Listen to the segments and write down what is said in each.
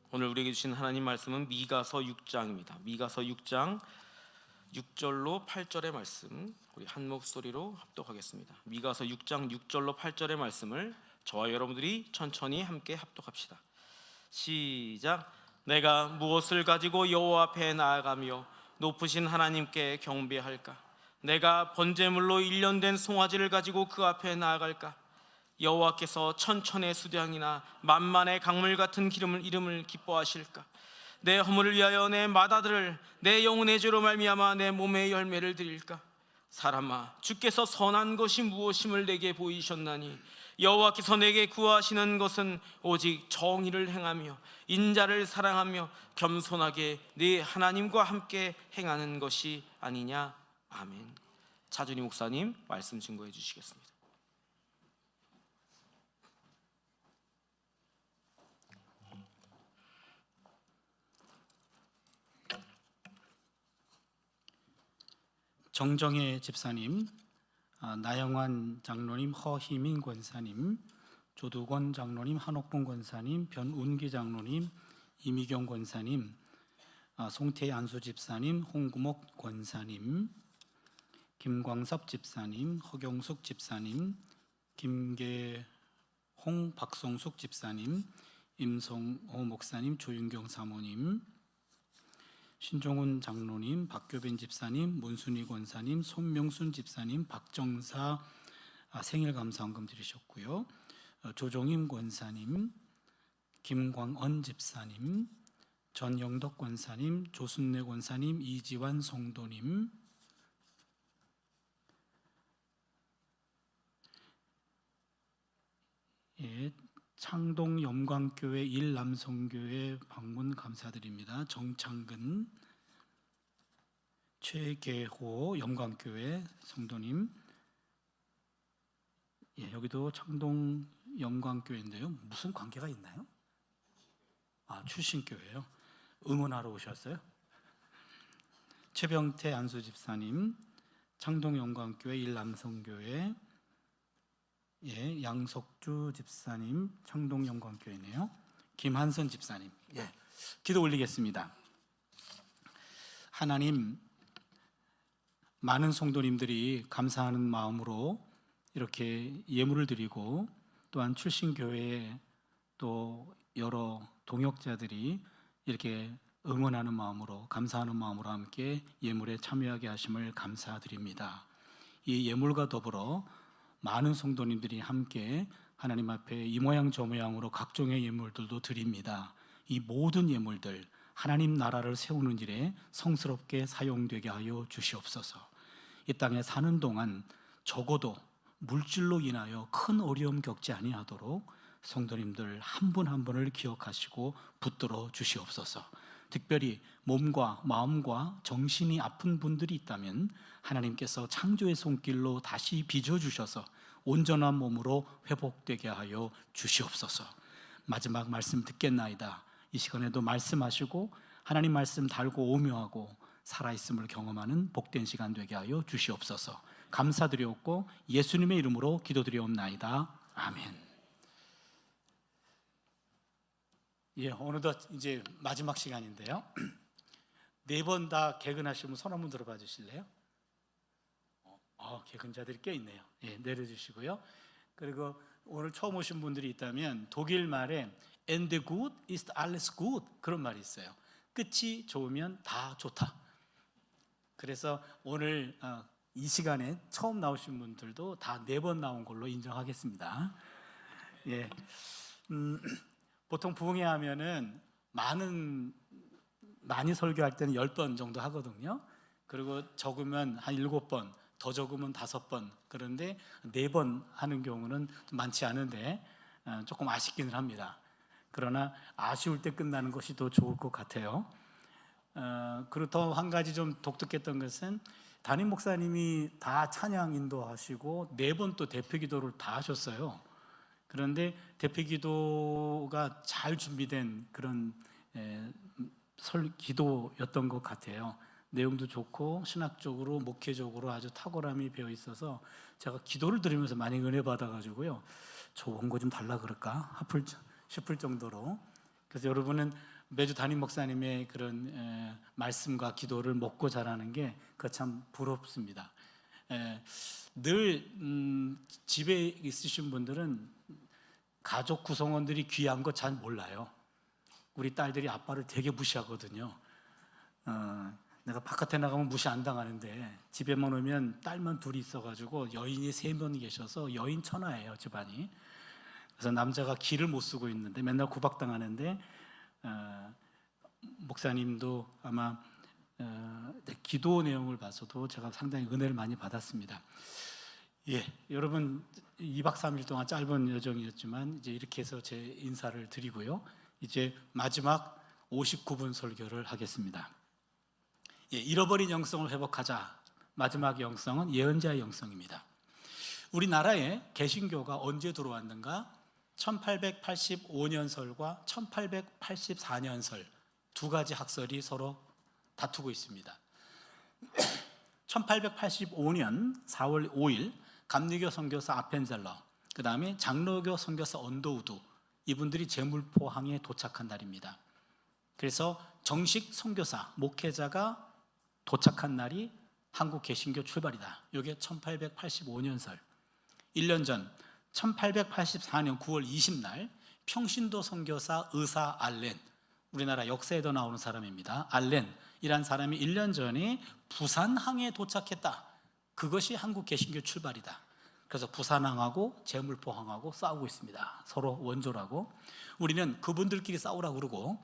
오늘 우리에게 주신 하나님 말씀은 미가서 6장입니다. 미가서 6장 6절로 8절의 말씀, 우리 한 목소리로 합독하겠습니다. 미가서 6장 6절로 8절의 말씀을 저와 여러분들이 천천히 함께 합독합시다. 시작. 내가 무엇을 가지고 여호와 앞에 나아가며 높으신 하나님께 경배할까? 내가 번제물로 일련된 송아지를 가지고 그 앞에 나아갈까? 여호와께서 천천의 수량이나 만만의 강물 같은 이름을 기뻐하실까? 내 허물을 위하여 내 맏아들을 내 영혼의 죄로 말미암아 내 몸의 열매를 드릴까? 사람아, 주께서 선한 것이 무엇임을 내게 보이셨나니 여호와께서 내게 구하시는 것은 오직 정의를 행하며 인자를 사랑하며 겸손하게 네 하나님과 함께 행하는 것이 아니냐. 아멘. 차준희 목사님 말씀 증거해 주시겠습니다. 정정혜 집사님, 나영환 장로님, 허희민 권사님, 조두권 장로님, 한옥봉 권사님, 변운기 장로님, 이미경 권사님, 송태 안수 집사님, 홍구목 권사님, 김광섭 집사님, 허경숙 집사님, 김계홍 박성숙 집사님, 임성호 목사님, 조윤경 사모님, 신종훈 장로님, 박교빈 집사님, 문순희 권사님, 손명순 집사님, 박정사 생일 감사원금 드리셨고요. 조종임 권사님, 김광언 집사님, 전영덕 권사님, 조순래 권사님, 이지환 성도님, 창동 영광교회 1남성교회 방문 감사드립니다. 정창근, 최계호 영광교회 성도님, 여기도 창동 영광교회인데요. 무슨 관계가 있나요? 출신교회요. 응원하러 오셨어요? 최병태 안수 집사님, 창동 영광교회 1남성교회, 양석주 집사님, 창동 영광교회네요. 김한선 집사님, 기도 올리겠습니다. 하나님, 많은 성도님들이 감사하는 마음으로 이렇게 예물을 드리고, 또한 출신교회에 또 여러 동역자들이 이렇게 응원하는 마음으로, 감사하는 마음으로 함께 예물에 참여하게 하심을 감사드립니다. 이 예물과 더불어 많은 성도님들이 함께 하나님 앞에 이 모양 저 모양으로 각종의 예물들도 드립니다. 이 모든 예물들 하나님 나라를 세우는 일에 성스럽게 사용되게 하여 주시옵소서. 이 땅에 사는 동안 적어도 물질로 인하여 큰 어려움 겪지 아니하도록 성도님들 한 분 한 분을 기억하시고 붙들어 주시옵소서. 특별히 몸과 마음과 정신이 아픈 분들이 있다면 하나님께서 창조의 손길로 다시 빚어주셔서 온전한 몸으로 회복되게 하여 주시옵소서. 마지막 말씀 듣겠나이다. 이 시간에도 말씀하시고 하나님 말씀 달고 오묘하고 살아있음을 경험하는 복된 시간 되게 하여 주시옵소서. 감사드리옵고 예수님의 이름으로 기도드리옵나이다. 아멘. 어느덧 이제 마지막 시간인데요. 4번 다 개근하시면 손 한번 들어봐 주실래요? 개근자들이 꽤 있네요. 내려주시고요. 그리고 오늘 처음 오신 분들이 있다면 독일 말에 "And good is alles gut" 그런 말이 있어요. 끝이 좋으면 다 좋다. 그래서 오늘 이 시간에 처음 나오신 분들도 다 4번 나온 걸로 인정하겠습니다. 보통 부흥회 하면은 많이 설교할 때는 10번 정도 하거든요. 그리고 적으면 한 7번, 더 적으면 5번. 그런데 4번 하는 경우는 많지 않은데 조금 아쉽기는 합니다. 그러나 아쉬울 때 끝나는 것이 더 좋을 것 같아요. 그리고 더 한 가지 좀 독특했던 것은 담임 목사님이 다 찬양 인도하시고 4번 또 대표 기도를 다 하셨어요. 그런데 대표 기도가 잘 준비된 그런 기도였던 것 같아요. 내용도 좋고 신학적으로 목회적으로 아주 탁월함이 배어 있어서 제가 기도를 드리면서 많이 은혜 받아가지고요, 저 원고 좀 달라 그럴까 싶을 정도로. 그래서 여러분은 매주 담임 목사님의 그런 말씀과 기도를 먹고 자라는 게 그거 참 부럽습니다. 늘 집에 있으신 분들은 가족 구성원들이 귀한 거 잘 몰라요. 우리 딸들이 아빠를 되게 무시하거든요. 내가 바깥에 나가면 무시 안 당하는데 집에만 오면 딸만 둘이 있어가지고 여인이 3명 계셔서 여인 천하예요, 집안이. 그래서 남자가 기를 못 쓰고 있는데 맨날 구박당하는데 목사님도 아마 기도 내용을 봐서도 제가 상당히 은혜를 많이 받았습니다. 예, 여러분 2박 3일 동안 짧은 여정이었지만 이제 이렇게 해서 제 인사를 드리고요. 이제 마지막 59분 설교를 하겠습니다. 예, 잃어버린 영성을 회복하자. 마지막 영성은 예언자의 영성입니다. 우리나라에 개신교가 언제 들어왔는가? 1885년설과 1884년설 두 가지 학설이 서로 다투고 있습니다. 1885년 4월 5일 감리교 선교사 아펜젤러, 그 다음에 장로교 선교사 언더우드, 이분들이 제물포항에 도착한 날입니다. 그래서 정식 선교사, 목회자가 도착한 날이 한국 개신교 출발이다. 이게 1885년설. 1년 전 1884년 9월 20날 평신도 선교사 의사 알렌, 우리나라 역사에도 나오는 사람입니다. 알렌이란 사람이 1년 전에 부산항에 도착했다. 그것이 한국 개신교 출발이다. 그래서 부산항하고 제물포항하고 싸우고 있습니다. 서로 원조라고. 우리는 그분들끼리 싸우라고 그러고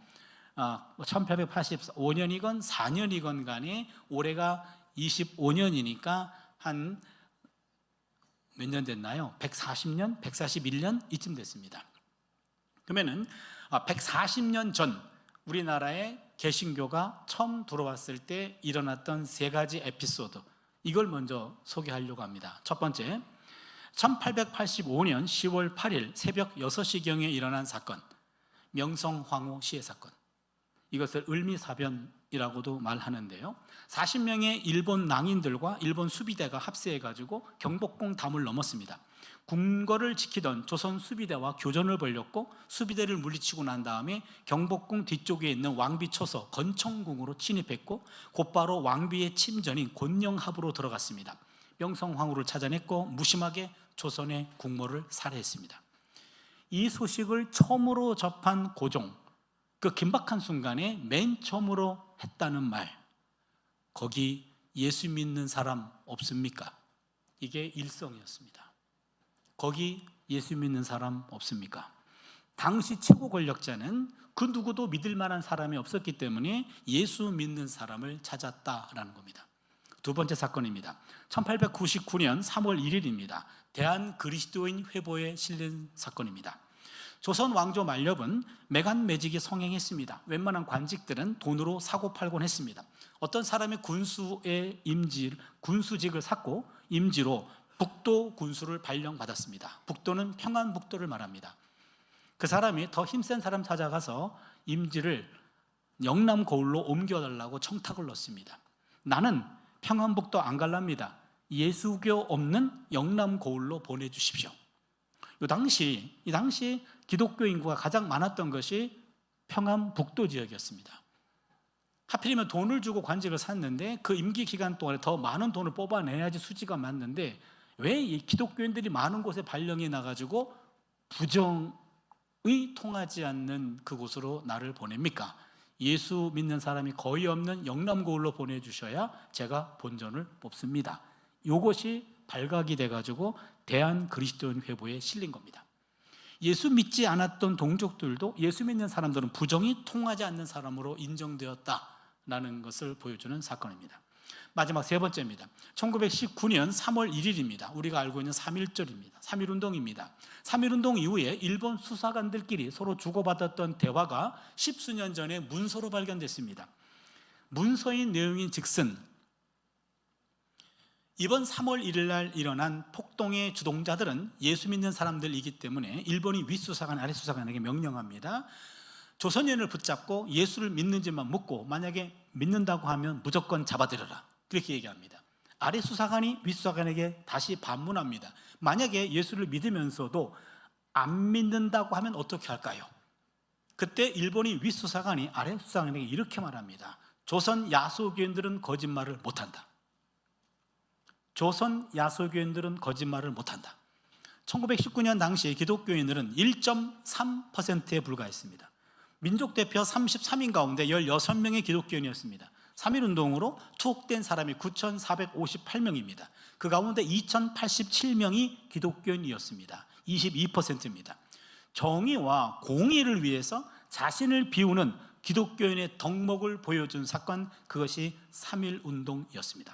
1885년이건 4년이건 간에 올해가 25년이니까 한 몇 년 됐나요? 140년? 141년? 이쯤 됐습니다. 그러면은 140년 전 우리나라에 개신교가 처음 들어왔을 때 일어났던 3가지 에피소드, 이걸 먼저 소개하려고 합니다. 첫 번째, 1885년 10월 8일 새벽 6시경에 일어난 사건, 명성황후 시해 사건. 이것을 을미사변이라고도 말하는데요. 40명의 일본 낭인들과 일본 수비대가 합세해가지고 경복궁 담을 넘었습니다. 궁궐을 지키던 조선 수비대와 교전을 벌였고 수비대를 물리치고 난 다음에 경복궁 뒤쪽에 있는 왕비 초소 건청궁으로 침입했고 곧바로 왕비의 침전인 곤영합으로 들어갔습니다. 명성황후를 찾아냈고 무심하게 조선의 국모를 살해했습니다. 이 소식을 처음으로 접한 고종, 그 긴박한 순간에 맨 처음으로 했다는 말, 거기 예수 믿는 사람 없습니까? 이게 일성이었습니다. 거기 예수 믿는 사람 없습니까? 당시 최고 권력자는 그 누구도 믿을 만한 사람이 없었기 때문에 예수 믿는 사람을 찾았다라는 겁니다. 두 번째 사건입니다. 1899년 3월 1일입니다. 대한 그리스도인 회보에 실린 사건입니다. 조선 왕조 만렵은 매간매직이 성행했습니다. 웬만한 관직들은 돈으로 사고팔곤 했습니다. 어떤 사람이 군수직을 샀고 임지로 북도 군수를 발령받았습니다. 북도는 평안북도를 말합니다. 그 사람이 더 힘센 사람 찾아가서 임지를 영남 거울로 옮겨달라고 청탁을 넣습니다. 나는 평안북도 안 갈랍니다. 예수교 없는 영남 거울로 보내주십시오. 이 당시 기독교 인구가 가장 많았던 것이 평안북도 지역이었습니다. 하필이면 돈을 주고 관직을 샀는데 그 임기 기간 동안에 더 많은 돈을 뽑아내야지 수지가 맞는데 왜 이 기독교인들이 많은 곳에 발령이 나가지고 부정의 통하지 않는 그곳으로 나를 보냅니까? 예수 믿는 사람이 거의 없는 영남고을로 보내주셔야 제가 본전을 뽑습니다. 이것이 발각이 돼가지고 대한 그리스도인 회보에 실린 겁니다. 예수 믿지 않았던 동족들도 예수 믿는 사람들은 부정이 통하지 않는 사람으로 인정되었다라는 것을 보여주는 사건입니다. 마지막 세 번째입니다. 1919년 3월 1일입니다. 우리가 알고 있는 3.1절입니다. 3.1운동입니다. 3.1운동 이후에 일본 수사관들끼리 서로 주고받았던 대화가 10수년 전에 문서로 발견됐습니다. 문서인 내용인 즉슨 이번 3월 1일 날 일어난 폭동의 주동자들은 예수 믿는 사람들이기 때문에 일본이 윗수사관, 아랫수사관에게 명령합니다. 조선인을 붙잡고 예수를 믿는지만 묻고 만약에 믿는다고 하면 무조건 잡아들여라. 그렇게 얘기합니다. 아랫수사관이 윗수사관에게 다시 반문합니다. 만약에 예수를 믿으면서도 안 믿는다고 하면 어떻게 할까요? 그때 일본의 윗수사관이 아래 수사관에게 이렇게 말합니다. 조선 야소교인들은 거짓말을 못한다. 조선 야소교인들은 거짓말을 못한다. 1919년 당시 기독교인들은 1.3%에 불과했습니다. 민족대표 33인 가운데 16명의 기독교인이었습니다. 3.1운동으로 투옥된 사람이 9,458명입니다. 그 가운데 2,087명이 기독교인이었습니다. 22%입니다. 정의와 공의를 위해서 자신을 비우는 기독교인의 덕목을 보여준 사건, 그것이 3.1운동이었습니다.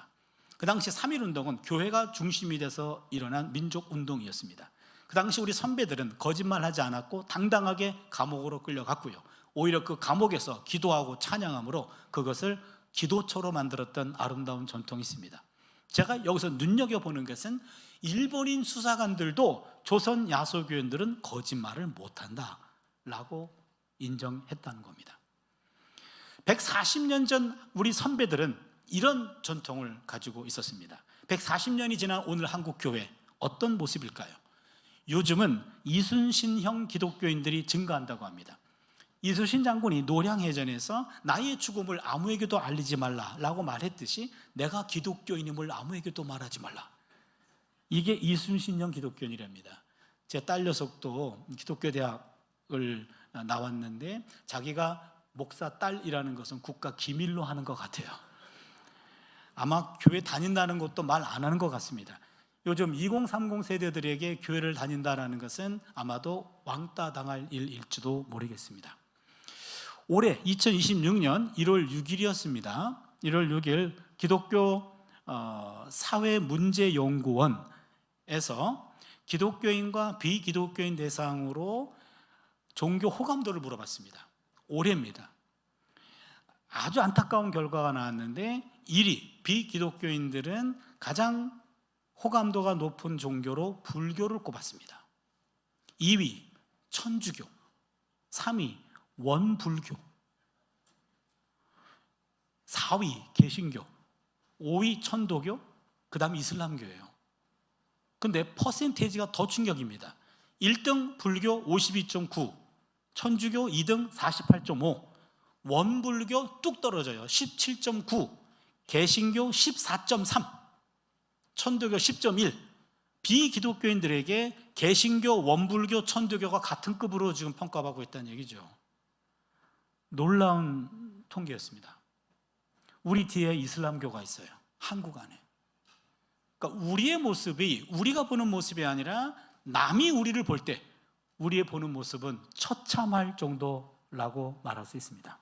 그 당시 3.1운동은 교회가 중심이 돼서 일어난 민족운동이었습니다. 그 당시 우리 선배들은 거짓말하지 않았고 당당하게 감옥으로 끌려갔고요, 오히려 그 감옥에서 기도하고 찬양함으로 그것을 기도처로 만들었던 아름다운 전통이 있습니다. 제가 여기서 눈여겨보는 것은 일본인 수사관들도 조선 야소교인들은 거짓말을 못한다 라고 인정했다는 겁니다. 140년 전 우리 선배들은 이런 전통을 가지고 있었습니다. 140년이 지난 오늘 한국 교회 어떤 모습일까요? 요즘은 이순신형 기독교인들이 증가한다고 합니다. 이순신 장군이 노량해전에서 나의 죽음을 아무에게도 알리지 말라라고 말했듯이 내가 기독교인임을 아무에게도 말하지 말라. 이게 이순신형 기독교인이랍니다. 제 딸 녀석도 기독교 대학을 나왔는데 자기가 목사 딸이라는 것은 국가 기밀로 하는 것 같아요. 아마 교회 다닌다는 것도 말 안 하는 것 같습니다. 요즘 2030 세대들에게 교회를 다닌다는 것은 아마도 왕따 당할 일일지도 모르겠습니다. 올해 2026년 1월 6일이었습니다. 1월 6일 기독교 사회문제연구원에서 기독교인과 비기독교인 대상으로 종교 호감도를 물어봤습니다. 올해입니다. 아주 안타까운 결과가 나왔는데 1위 비기독교인들은 가장 호감도가 높은 종교로 불교를 꼽았습니다. 2위 천주교, 3위 원불교, 4위 개신교, 5위 천도교, 그 다음 이슬람교예요. 근데 퍼센테이지가 더 충격입니다. 1등 불교 52.9, 천주교 2등 48.5, 원불교 뚝 떨어져요. 17.9, 개신교 14.3, 천도교 10.1. 비기독교인들에게 개신교, 원불교, 천도교가 같은 급으로 지금 평가받고 있다는 얘기죠. 놀라운 통계였습니다. 우리 뒤에 이슬람교가 있어요. 한국 안에. 그러니까 우리의 모습이 우리가 보는 모습이 아니라 남이 우리를 볼 때 우리의 보는 모습은 처참할 정도라고 말할 수 있습니다.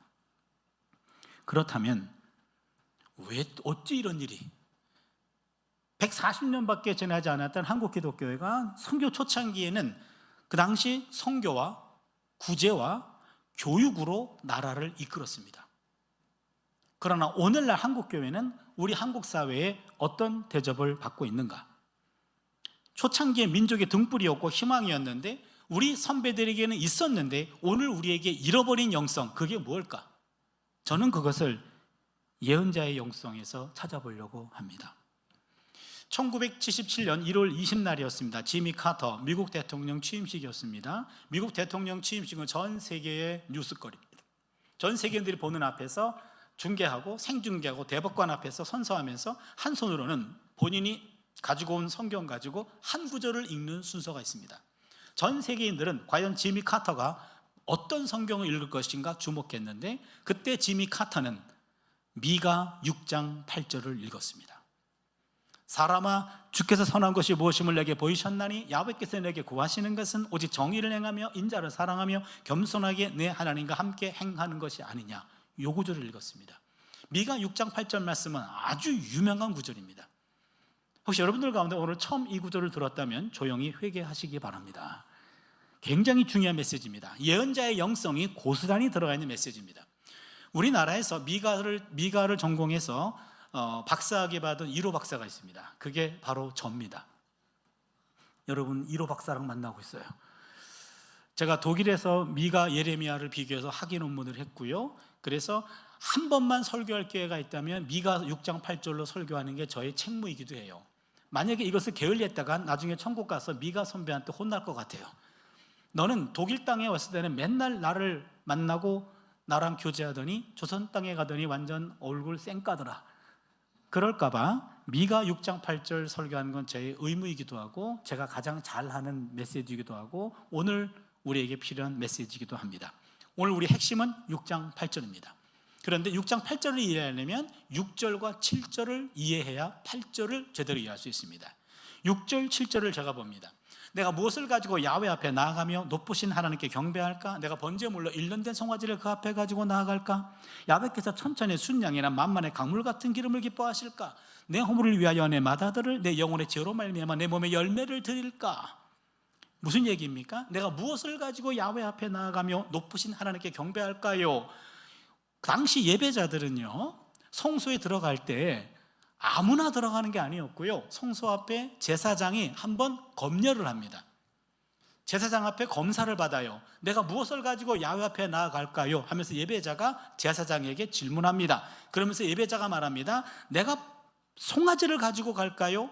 그렇다면 어찌 이런 일이 140년밖에 지나지 않았던 한국 기독교회가 선교 초창기에는 그 당시 선교와 구제와 교육으로 나라를 이끌었습니다. 그러나 오늘날 한국 교회는 우리 한국 사회에 어떤 대접을 받고 있는가? 초창기에 민족의 등불이었고 희망이었는데 우리 선배들에게는 있었는데 오늘 우리에게 잃어버린 영성, 그게 무엇일까? 저는 그것을 예언자의 영성에서 찾아보려고 합니다. 1977년 1월 20날이었습니다. 지미 카터 미국 대통령 취임식이었습니다. 미국 대통령 취임식은 전 세계의 뉴스거리입니다. 전 세계인들이 보는 앞에서 중계하고 생중계하고 대법관 앞에서 선서하면서 한 손으로는 본인이 가지고 온 성경 가지고 한 구절을 읽는 순서가 있습니다. 전 세계인들은 과연 지미 카터가 어떤 성경을 읽을 것인가 주목했는데 그때 지미 카터는 미가 6장 8절을 읽었습니다. 사람아 주께서 선한 것이 무엇임을 내게 보이셨나니 야훼께서 내게 구하시는 것은 오직 정의를 행하며 인자를 사랑하며 겸손하게 내 하나님과 함께 행하는 것이 아니냐. 요 구절을 읽었습니다. 미가 6장 8절 말씀은 아주 유명한 구절입니다. 혹시 여러분들 가운데 오늘 처음 이 구절을 들었다면 조용히 회개하시기 바랍니다. 굉장히 중요한 메시지입니다. 예언자의 영성이 고스란히 들어가 있는 메시지입니다. 우리나라에서 미가를 전공해서 박사학위 받은 1호 박사가 있습니다. 그게 바로 접니다. 여러분 1호 박사랑 만나고 있어요. 제가 독일에서 미가 예레미야를 비교해서 학위 논문을 했고요. 그래서 한 번만 설교할 기회가 있다면 미가 6장 8절로 설교하는 게 저의 책무이기도 해요. 만약에 이것을 게을리했다가 나중에 천국 가서 미가 선배한테 혼날 것 같아요. 너는 독일 땅에 왔을 때는 맨날 나를 만나고 나랑 교제하더니 조선 땅에 가더니 완전 얼굴 쌩까더라. 그럴까봐 미가 6장 8절 설교하는 건 제 의무이기도 하고 제가 가장 잘하는 메시지이기도 하고 오늘 우리에게 필요한 메시지이기도 합니다. 오늘 우리 핵심은 6장 8절입니다. 그런데 6장 8절을 이해하려면 6절과 7절을 이해해야 8절을 제대로 이해할 수 있습니다. 6절, 7절을 제가 봅니다. 내가 무엇을 가지고 야훼 앞에 나아가며 높으신 하나님께 경배할까? 내가 번제물로 1년 된 송아지를 그 앞에 가지고 나아갈까? 야훼께서 천천의 순양이나 만만의 강물 같은 기름을 기뻐하실까? 내 허물을 위하여 내 맏아들을 내 영혼의 죄로 말미암아 내 몸에 열매를 드릴까? 무슨 얘기입니까? 내가 무엇을 가지고 야훼 앞에 나아가며 높으신 하나님께 경배할까요? 당시 예배자들은요, 성소에 들어갈 때 아무나 들어가는 게 아니었고요, 성소 앞에 제사장이 한번 검열을 합니다. 제사장 앞에 검사를 받아요. 내가 무엇을 가지고 야훼 앞에 나아갈까요? 하면서 예배자가 제사장에게 질문합니다. 그러면서 예배자가 말합니다. 내가 송아지를 가지고 갈까요?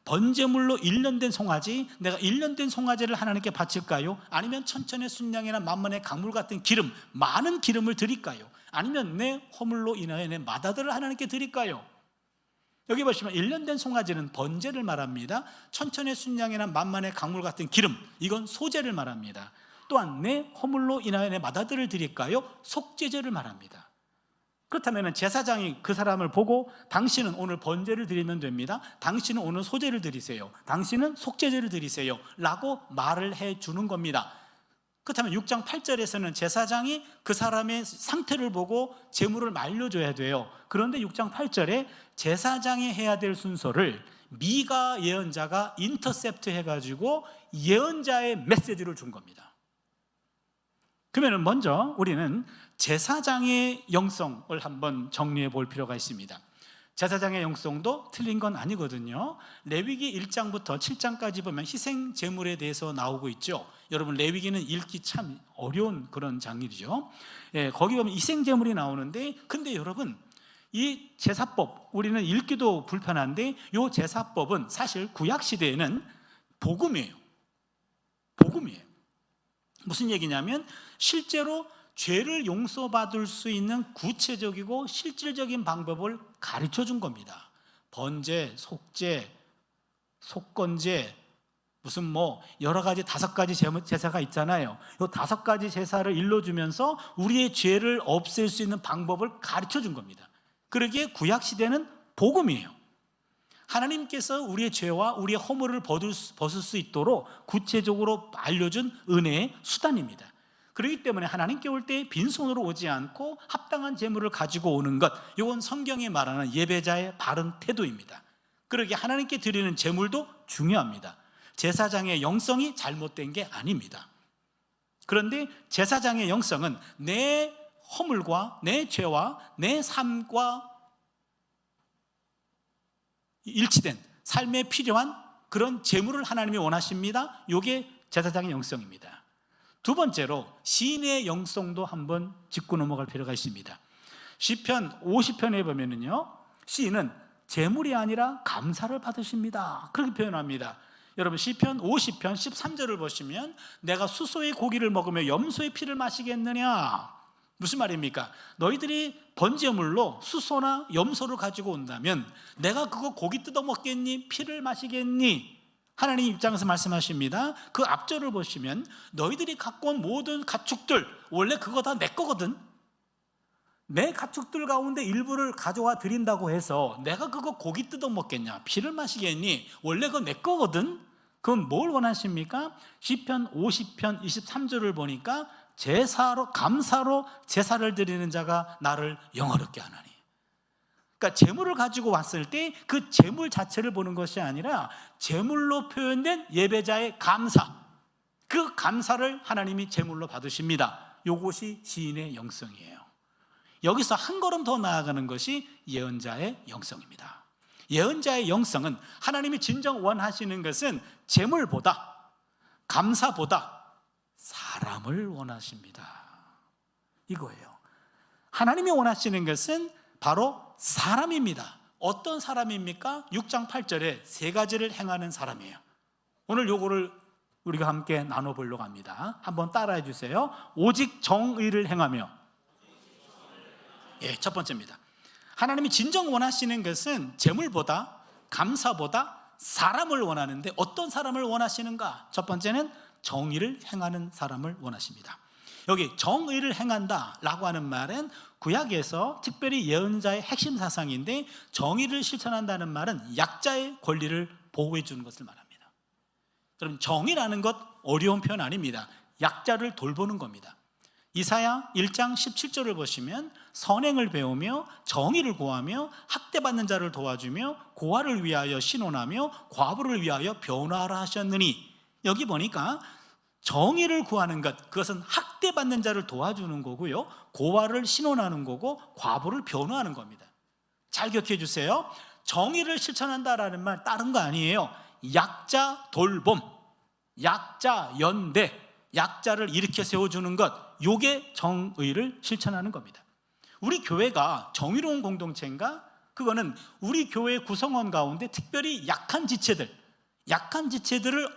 번제물로 1년 된 송아지, 내가 1년 된 송아지를 하나님께 바칠까요? 아니면 천천의 순양이나 만만의 강물 같은 기름, 많은 기름을 드릴까요? 아니면 내 허물로 인하여 내 맏아들을 하나님께 드릴까요? 여기 보시면 1년 된 송아지는 번제를 말합니다. 천천의 순양이나 만만의 강물 같은 기름, 이건 소제를 말합니다. 또한 내 허물로 인하여 내 맏아들을 드릴까요? 속죄제를 말합니다. 그렇다면 제사장이 그 사람을 보고 당신은 오늘 번제를 드리면 됩니다, 당신은 오늘 소제를 드리세요, 당신은 속죄제를 드리세요 라고 말을 해주는 겁니다. 그렇다면 6장 8절에서는 제사장이 그 사람의 상태를 보고 제물을 말려줘야 돼요. 그런데 6장 8절에 제사장이 해야 될 순서를 미가 예언자가 인터셉트 해가지고 예언자의 메시지를 준 겁니다. 그러면 먼저 우리는 제사장의 영성을 한번 정리해 볼 필요가 있습니다. 제사장의 영성도 틀린 건 아니거든요. 레위기 1장부터 7장까지 보면 희생 제물에 대해서 나오고 있죠. 여러분, 레위기는 읽기 참 어려운 그런 장이죠. 거기 보면 희생 제물이 나오는데, 근데 여러분, 이 제사법, 우리는 읽기도 불편한데 이 제사법은 사실 구약 시대에는 복음이에요. 복음이에요. 무슨 얘기냐면 실제로 죄를 용서받을 수 있는 구체적이고 실질적인 방법을 가르쳐 준 겁니다. 번제, 속죄, 속건제, 무슨 여러 가지 5가지 제사가 있잖아요. 이 5가지 제사를 일러주면서 우리의 죄를 없앨 수 있는 방법을 가르쳐 준 겁니다. 그러기에 구약 시대는 복음이에요. 하나님께서 우리의 죄와 우리의 허물을 벗을 수 있도록 구체적으로 알려준 은혜의 수단입니다. 그렇기 때문에 하나님께 올 때 빈손으로 오지 않고 합당한 제물을 가지고 오는 것, 이건 성경이 말하는 예배자의 바른 태도입니다. 그러기에 하나님께 드리는 제물도 중요합니다. 제사장의 영성이 잘못된 게 아닙니다. 그런데 제사장의 영성은 내 허물과 내 죄와 내 삶과 일치된 삶에 필요한 그런 제물을 하나님이 원하십니다. 이게 제사장의 영성입니다. 두 번째로 시인의 영성도 한번 짚고 넘어갈 필요가 있습니다. 시편 50편에 보면은요, 시인은 제물이 아니라 감사를 받으십니다. 그렇게 표현합니다. 여러분, 시편 50편 13절을 보시면 내가 수소의 고기를 먹으며 염소의 피를 마시겠느냐? 무슨 말입니까? 너희들이 번제물로 수소나 염소를 가지고 온다면 내가 그거 고기 뜯어 먹겠니? 피를 마시겠니? 하나님 입장에서 말씀하십니다. 그 앞절을 보시면 너희들이 갖고 온 모든 가축들, 원래 그거 다 내 거거든. 내 가축들 가운데 일부를 가져와 드린다고 해서 내가 그거 고기 뜯어 먹겠냐? 피를 마시겠니? 원래 그거 내 거거든. 그건 뭘 원하십니까? 시편 50편 23절을 보니까 제사로, 감사로 제사를 드리는 자가 나를 영화롭게 하나니. 그러니까 제물을 가지고 왔을 때 그 제물 자체를 보는 것이 아니라 제물로 표현된 예배자의 감사, 그 감사를 하나님이 제물로 받으십니다. 이것이 시인의 영성이에요. 여기서 한 걸음 더 나아가는 것이 예언자의 영성입니다. 예언자의 영성은 하나님이 진정 원하시는 것은 제물보다, 감사보다 사람을 원하십니다. 이거예요. 하나님이 원하시는 것은 바로 사람입니다. 어떤 사람입니까? 6장 8절에 3가지를 행하는 사람이에요. 오늘 요거를 우리가 함께 나눠보려고 합니다. 한번 따라해 주세요. 오직 정의를 행하며. 예, 첫 번째입니다. 하나님이 진정 원하시는 것은 재물보다, 감사보다 사람을 원하는데 어떤 사람을 원하시는가? 첫 번째는 정의를 행하는 사람을 원하십니다. 여기 정의를 행한다라고 하는 말은 구약에서 특별히 예언자의 핵심 사상인데, 정의를 실천한다는 말은 약자의 권리를 보호해 주는 것을 말합니다. 그럼 정의라는 것 어려운 표현 아닙니다. 약자를 돌보는 겁니다. 이사야 1장 17절을 보시면 선행을 배우며 정의를 구하며 학대받는 자를 도와주며 고아를 위하여 신원하며 과부를 위하여 변화하라 하셨느니, 여기 보니까 정의를 구하는 것, 그것은 학대받는 자를 도와주는 거고요, 고아를 신원하는 거고 과부를 변화하는 겁니다. 잘 기억해 주세요. 정의를 실천한다라는 말 다른 거 아니에요. 약자 돌봄, 약자 연대, 약자를 일으켜 세워주는 것, 요게 정의를 실천하는 겁니다. 우리 교회가 정의로운 공동체인가? 그거는 우리 교회 구성원 가운데 특별히 약한 지체들을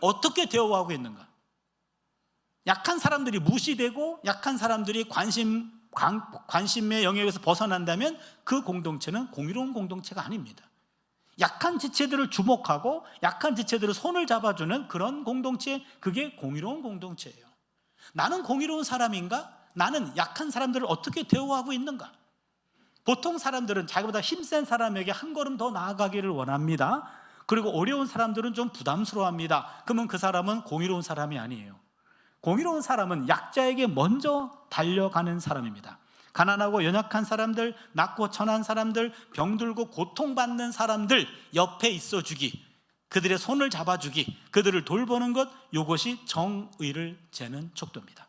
어떻게 대우하고 있는가? 약한 사람들이 무시되고 약한 사람들이 관심의 영역에서 벗어난다면 그 공동체는 공의로운 공동체가 아닙니다. 약한 지체들을 주목하고 약한 지체들을 손을 잡아주는 그런 공동체, 그게 공의로운 공동체예요. 나는 공의로운 사람인가? 나는 약한 사람들을 어떻게 대우하고 있는가? 보통 사람들은 자기보다 힘센 사람에게 한 걸음 더 나아가기를 원합니다. 그리고 어려운 사람들은 좀 부담스러워합니다. 그러면 그 사람은 공의로운 사람이 아니에요. 공의로운 사람은 약자에게 먼저 달려가는 사람입니다. 가난하고 연약한 사람들, 낮고 천한 사람들, 병들고 고통받는 사람들 옆에 있어주기, 그들의 손을 잡아주기, 그들을 돌보는 것, 이것이 정의를 재는 척도입니다.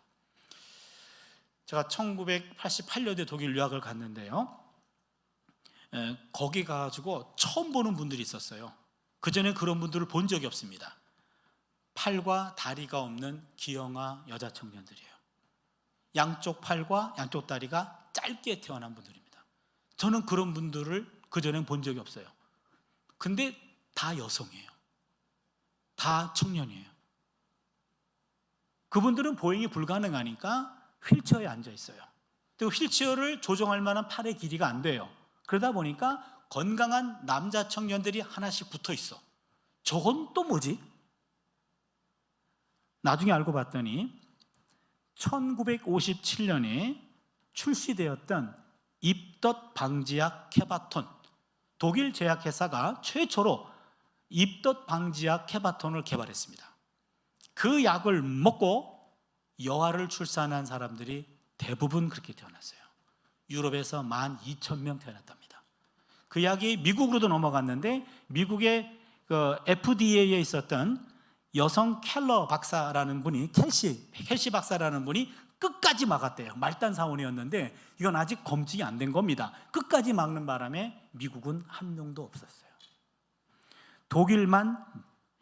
제가 1988년에 독일 유학을 갔는데요, 거기 가가지고 처음 보는 분들이 있었어요. 그전에 그런 분들을 본 적이 없습니다. 팔과 다리가 없는 기형아 여자 청년들이에요. 양쪽 팔과 양쪽 다리가 짧게 태어난 분들입니다. 저는 그런 분들을 그전엔 본 적이 없어요. 근데 다 여성이에요. 다 청년이에요. 그분들은 보행이 불가능하니까 휠체어에 앉아 있어요. 그리고 휠체어를 조정할 만한 팔의 길이가 안 돼요. 그러다 보니까 건강한 남자 청년들이 하나씩 붙어 있어. 저건 또 뭐지? 나중에 알고 봤더니 1957년에 출시되었던 입덧 방지약 케바톤, 독일 제약회사가 최초로 입덧 방지약 케바톤을 개발했습니다. 그 약을 먹고 여아를 출산한 사람들이 대부분 그렇게 태어났어요. 유럽에서 12,000명 태어났답니다. 그 약이 미국으로도 넘어갔는데, 미국의 그 FDA에 있었던 여성 켈러 박사라는 분이, 켈시 박사라는 분이 끝까지 막았대요. 말단 사원이었는데 이건 아직 검증이 안 된 겁니다. 끝까지 막는 바람에 미국은 한 명도 없었어요. 독일만,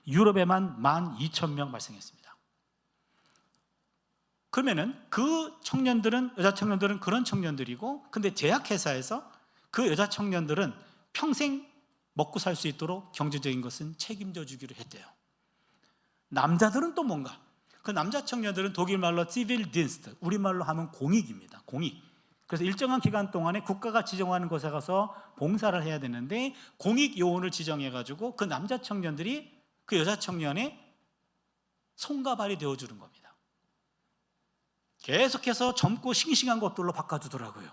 유럽에만 12,000명 발생했습니다. 그러면은 그 청년들은, 여자 청년들은 그런 청년들이고, 근데 제약회사에서 그 여자 청년들은 평생 먹고 살 수 있도록 경제적인 것은 책임져 주기로 했대요. 남자들은 또 뭔가? 그 남자 청년들은 독일 말로 Zivildienst, 우리말로 하면 공익입니다. 공익. 그래서 일정한 기간 동안에 국가가 지정하는 곳에 가서 봉사를 해야 되는데, 공익 요원을 지정해가지고 그 남자 청년들이 그 여자 청년의 손과 발이 되어주는 겁니다. 계속해서 젊고 싱싱한 것들로 바꿔주더라고요.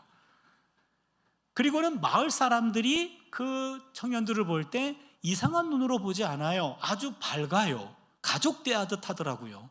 그리고는 마을 사람들이 그 청년들을 볼 때 이상한 눈으로 보지 않아요. 아주 밝아요. 가족 대하듯 하더라고요.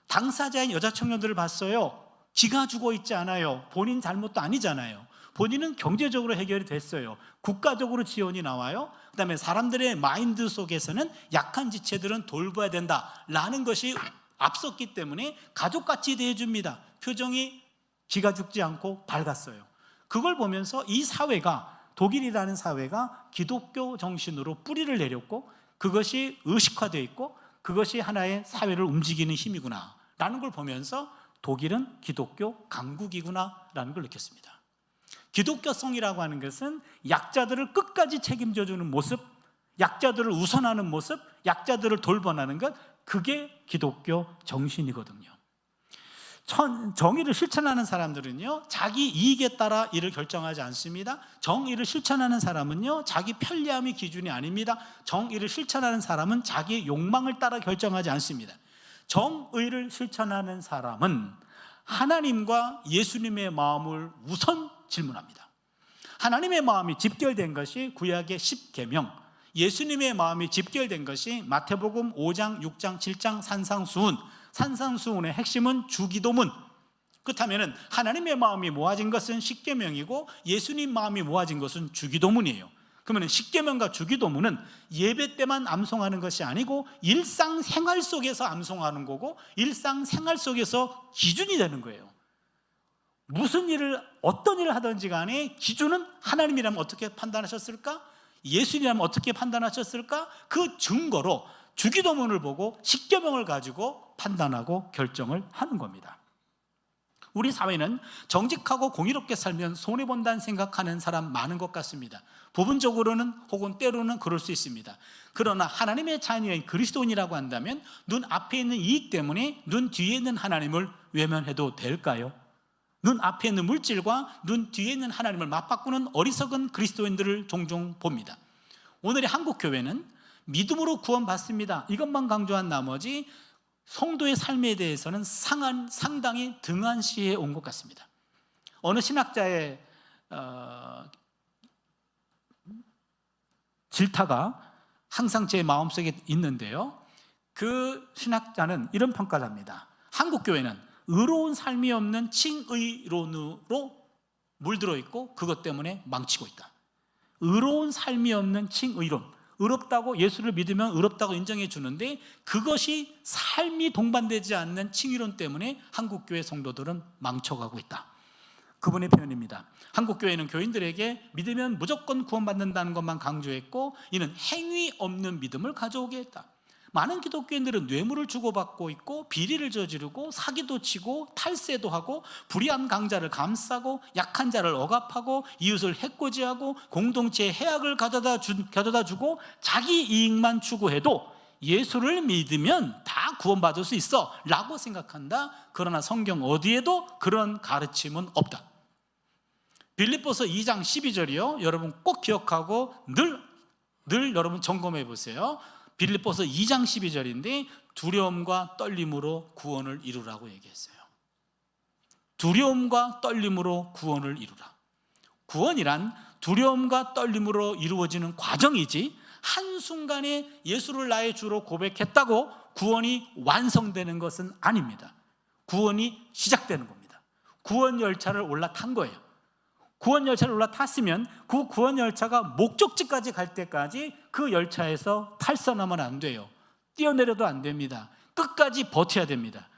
당사자인 여자 청년들을 봤어요. 지가 죽어 있지 않아요. 본인 잘못도 아니잖아요. 본인은 경제적으로 해결이 됐어요. 국가적으로 지원이 나와요. 그 다음에 사람들의 마인드 속에서는 약한 지체들은 돌봐야 된다라는 것이 앞섰기 때문에 가족같이 대해줍니다. 표정이 지가 죽지 않고 밝았어요. 그걸 보면서 이 사회가, 독일이라는 사회가 기독교 정신으로 뿌리를 내렸고, 그것이 의식화되어 있고, 그것이 하나의 사회를 움직이는 힘이구나 라는 걸 보면서 독일은 기독교 강국이구나 라는 걸 느꼈습니다. 기독교성이라고 하는 것은 약자들을 끝까지 책임져 주는 모습, 약자들을 우선하는 모습, 약자들을 돌보는 것, 그게 기독교 정신이거든요. 정의를 실천하는 사람들은요, 자기 이익에 따라 일을 결정하지 않습니다. 정의를 실천하는 사람은요, 자기 편리함이 기준이 아닙니다. 정의를 실천하는 사람은 자기 욕망을 따라 결정하지 않습니다. 정의를 실천하는 사람은 하나님과 예수님의 마음을 우선 질문합니다. 하나님의 마음이 집결된 것이 구약의 10계명, 예수님의 마음이 집결된 것이 마태복음 5장, 6장, 7장 산상수훈, 산상수훈의 핵심은 주기도문. 그렇다면 하나님의 마음이 모아진 것은 십계명이고 예수님 마음이 모아진 것은 주기도문이에요. 그러면 십계명과 주기도문은 예배 때만 암송하는 것이 아니고 일상생활 속에서 암송하는 거고 일상생활 속에서 기준이 되는 거예요. 무슨 일을, 어떤 일을 하든지 간에 기준은 하나님이라면 어떻게 판단하셨을까? 예수님이라면 어떻게 판단하셨을까? 그 증거로 주기도문을 보고 십계명을 가지고 판단하고 결정을 하는 겁니다. 우리 사회는 정직하고 공의롭게 살면 손해본다는 생각하는 사람 많은 것 같습니다. 부분적으로는 혹은 때로는 그럴 수 있습니다. 그러나 하나님의 자녀인 그리스도인이라고 한다면 눈 앞에 있는 이익 때문에 눈 뒤에 있는 하나님을 외면해도 될까요? 눈 앞에 있는 물질과 눈 뒤에 있는 하나님을 맞바꾸는 어리석은 그리스도인들을 종종 봅니다. 오늘의 한국교회는 믿음으로 구원받습니다, 이것만 강조한 나머지 성도의 삶에 대해서는 상당히 등한시해 온 것 같습니다. 어느 신학자의 질타가 항상 제 마음속에 있는데요, 그 신학자는 이런 평가를 합니다. 한국교회는 의로운 삶이 없는 칭의론으로 물들어 있고 그것 때문에 망치고 있다. 의로운 삶이 없는 칭의론, 의롭다고 예수를 믿으면 의롭다고 인정해 주는데 그것이 삶이 동반되지 않는 칭의론 때문에 한국교회 성도들은 망쳐가고 있다. 그분의 표현입니다. 한국교회는 교인들에게 믿으면 무조건 구원받는다는 것만 강조했고 이는 행위 없는 믿음을 가져오게 했다. 많은 기독교인들은 뇌물을 주고받고 있고 비리를 저지르고 사기도 치고 탈세도 하고 불의한 강자를 감싸고 약한 자를 억압하고 이웃을 해코지하고 공동체에 해악을 가져다 주고 자기 이익만 추구해도 예수를 믿으면 다 구원받을 수 있어 라고 생각한다. 그러나 성경 어디에도 그런 가르침은 없다. 빌립보서 2장 12절이요, 여러분 꼭 기억하고 늘 여러분 점검해 보세요. 빌립보서 2장 12절인데 두려움과 떨림으로 구원을 이루라고 얘기했어요. 두려움과 떨림으로 구원을 이루라. 구원이란 두려움과 떨림으로 이루어지는 과정이지 한순간에 예수를 나의 주로 고백했다고 구원이 완성되는 것은 아닙니다. 구원이 시작되는 겁니다. 구원 열차를 올라탄 거예요. 구원 열차를 올라탔으면 그 구원 열차가 목적지까지 갈 때까지 그 열차에서 탈선하면 안 돼요. 뛰어내려도 안 됩니다. 끝까지 버텨야 됩니다.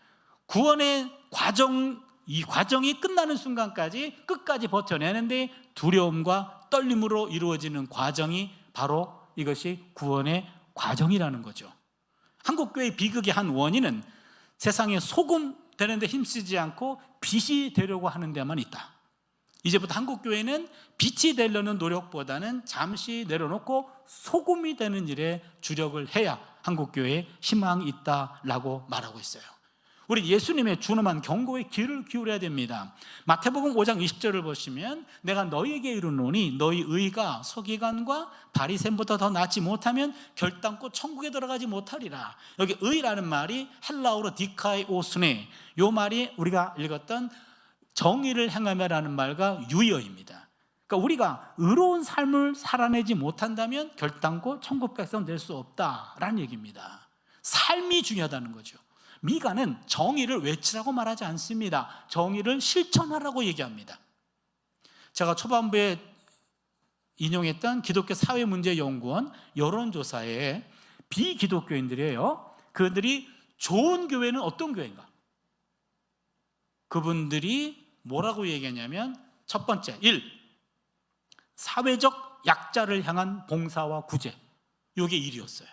구원의 이 과정이 끝나는 순간까지 끝까지 버텨내는데 두려움과 떨림으로 이루어지는 과정이 바로 이것이 구원의 과정이라는 거죠. 한국교회의 비극의 한 원인은 세상에 소금 되는데 힘쓰지 않고 빛이 되려고 하는 데만 있다. 이제부터 한국교회는 빛이 되려는 노력보다는 잠시 내려놓고 소금이 되는 일에 주력을 해야 한국교회에 희망이 있다라고 말하고 있어요. 우리 예수님의 준엄한 경고에 귀를 기울여야 됩니다. 마태복음 5장 20절을 보시면 내가 너희에게 이르노니 너희 의가 서기관과 바리새인보다 더 낫지 못하면 결단코 천국에 들어가지 못하리라. 여기 의라는 말이 헬라어로 디카이오스네, 이 말이 우리가 읽었던 정의를 행하며라는 말과 유의어입니다. 그러니까 우리가 의로운 삶을 살아내지 못한다면 결단코 천국 백성 될 수 없다라는 얘기입니다. 삶이 중요하다는 거죠. 미가는 정의를 외치라고 말하지 않습니다. 정의를 실천하라고 얘기합니다. 제가 초반부에 인용했던 기독교 사회문제연구원 여론조사에 비기독교인들이에요. 그들이 좋은 교회는 어떤 교회인가? 그분들이 뭐라고 얘기하냐면 첫 번째, 1. 사회적 약자를 향한 봉사와 구제, 이게 1위였어요.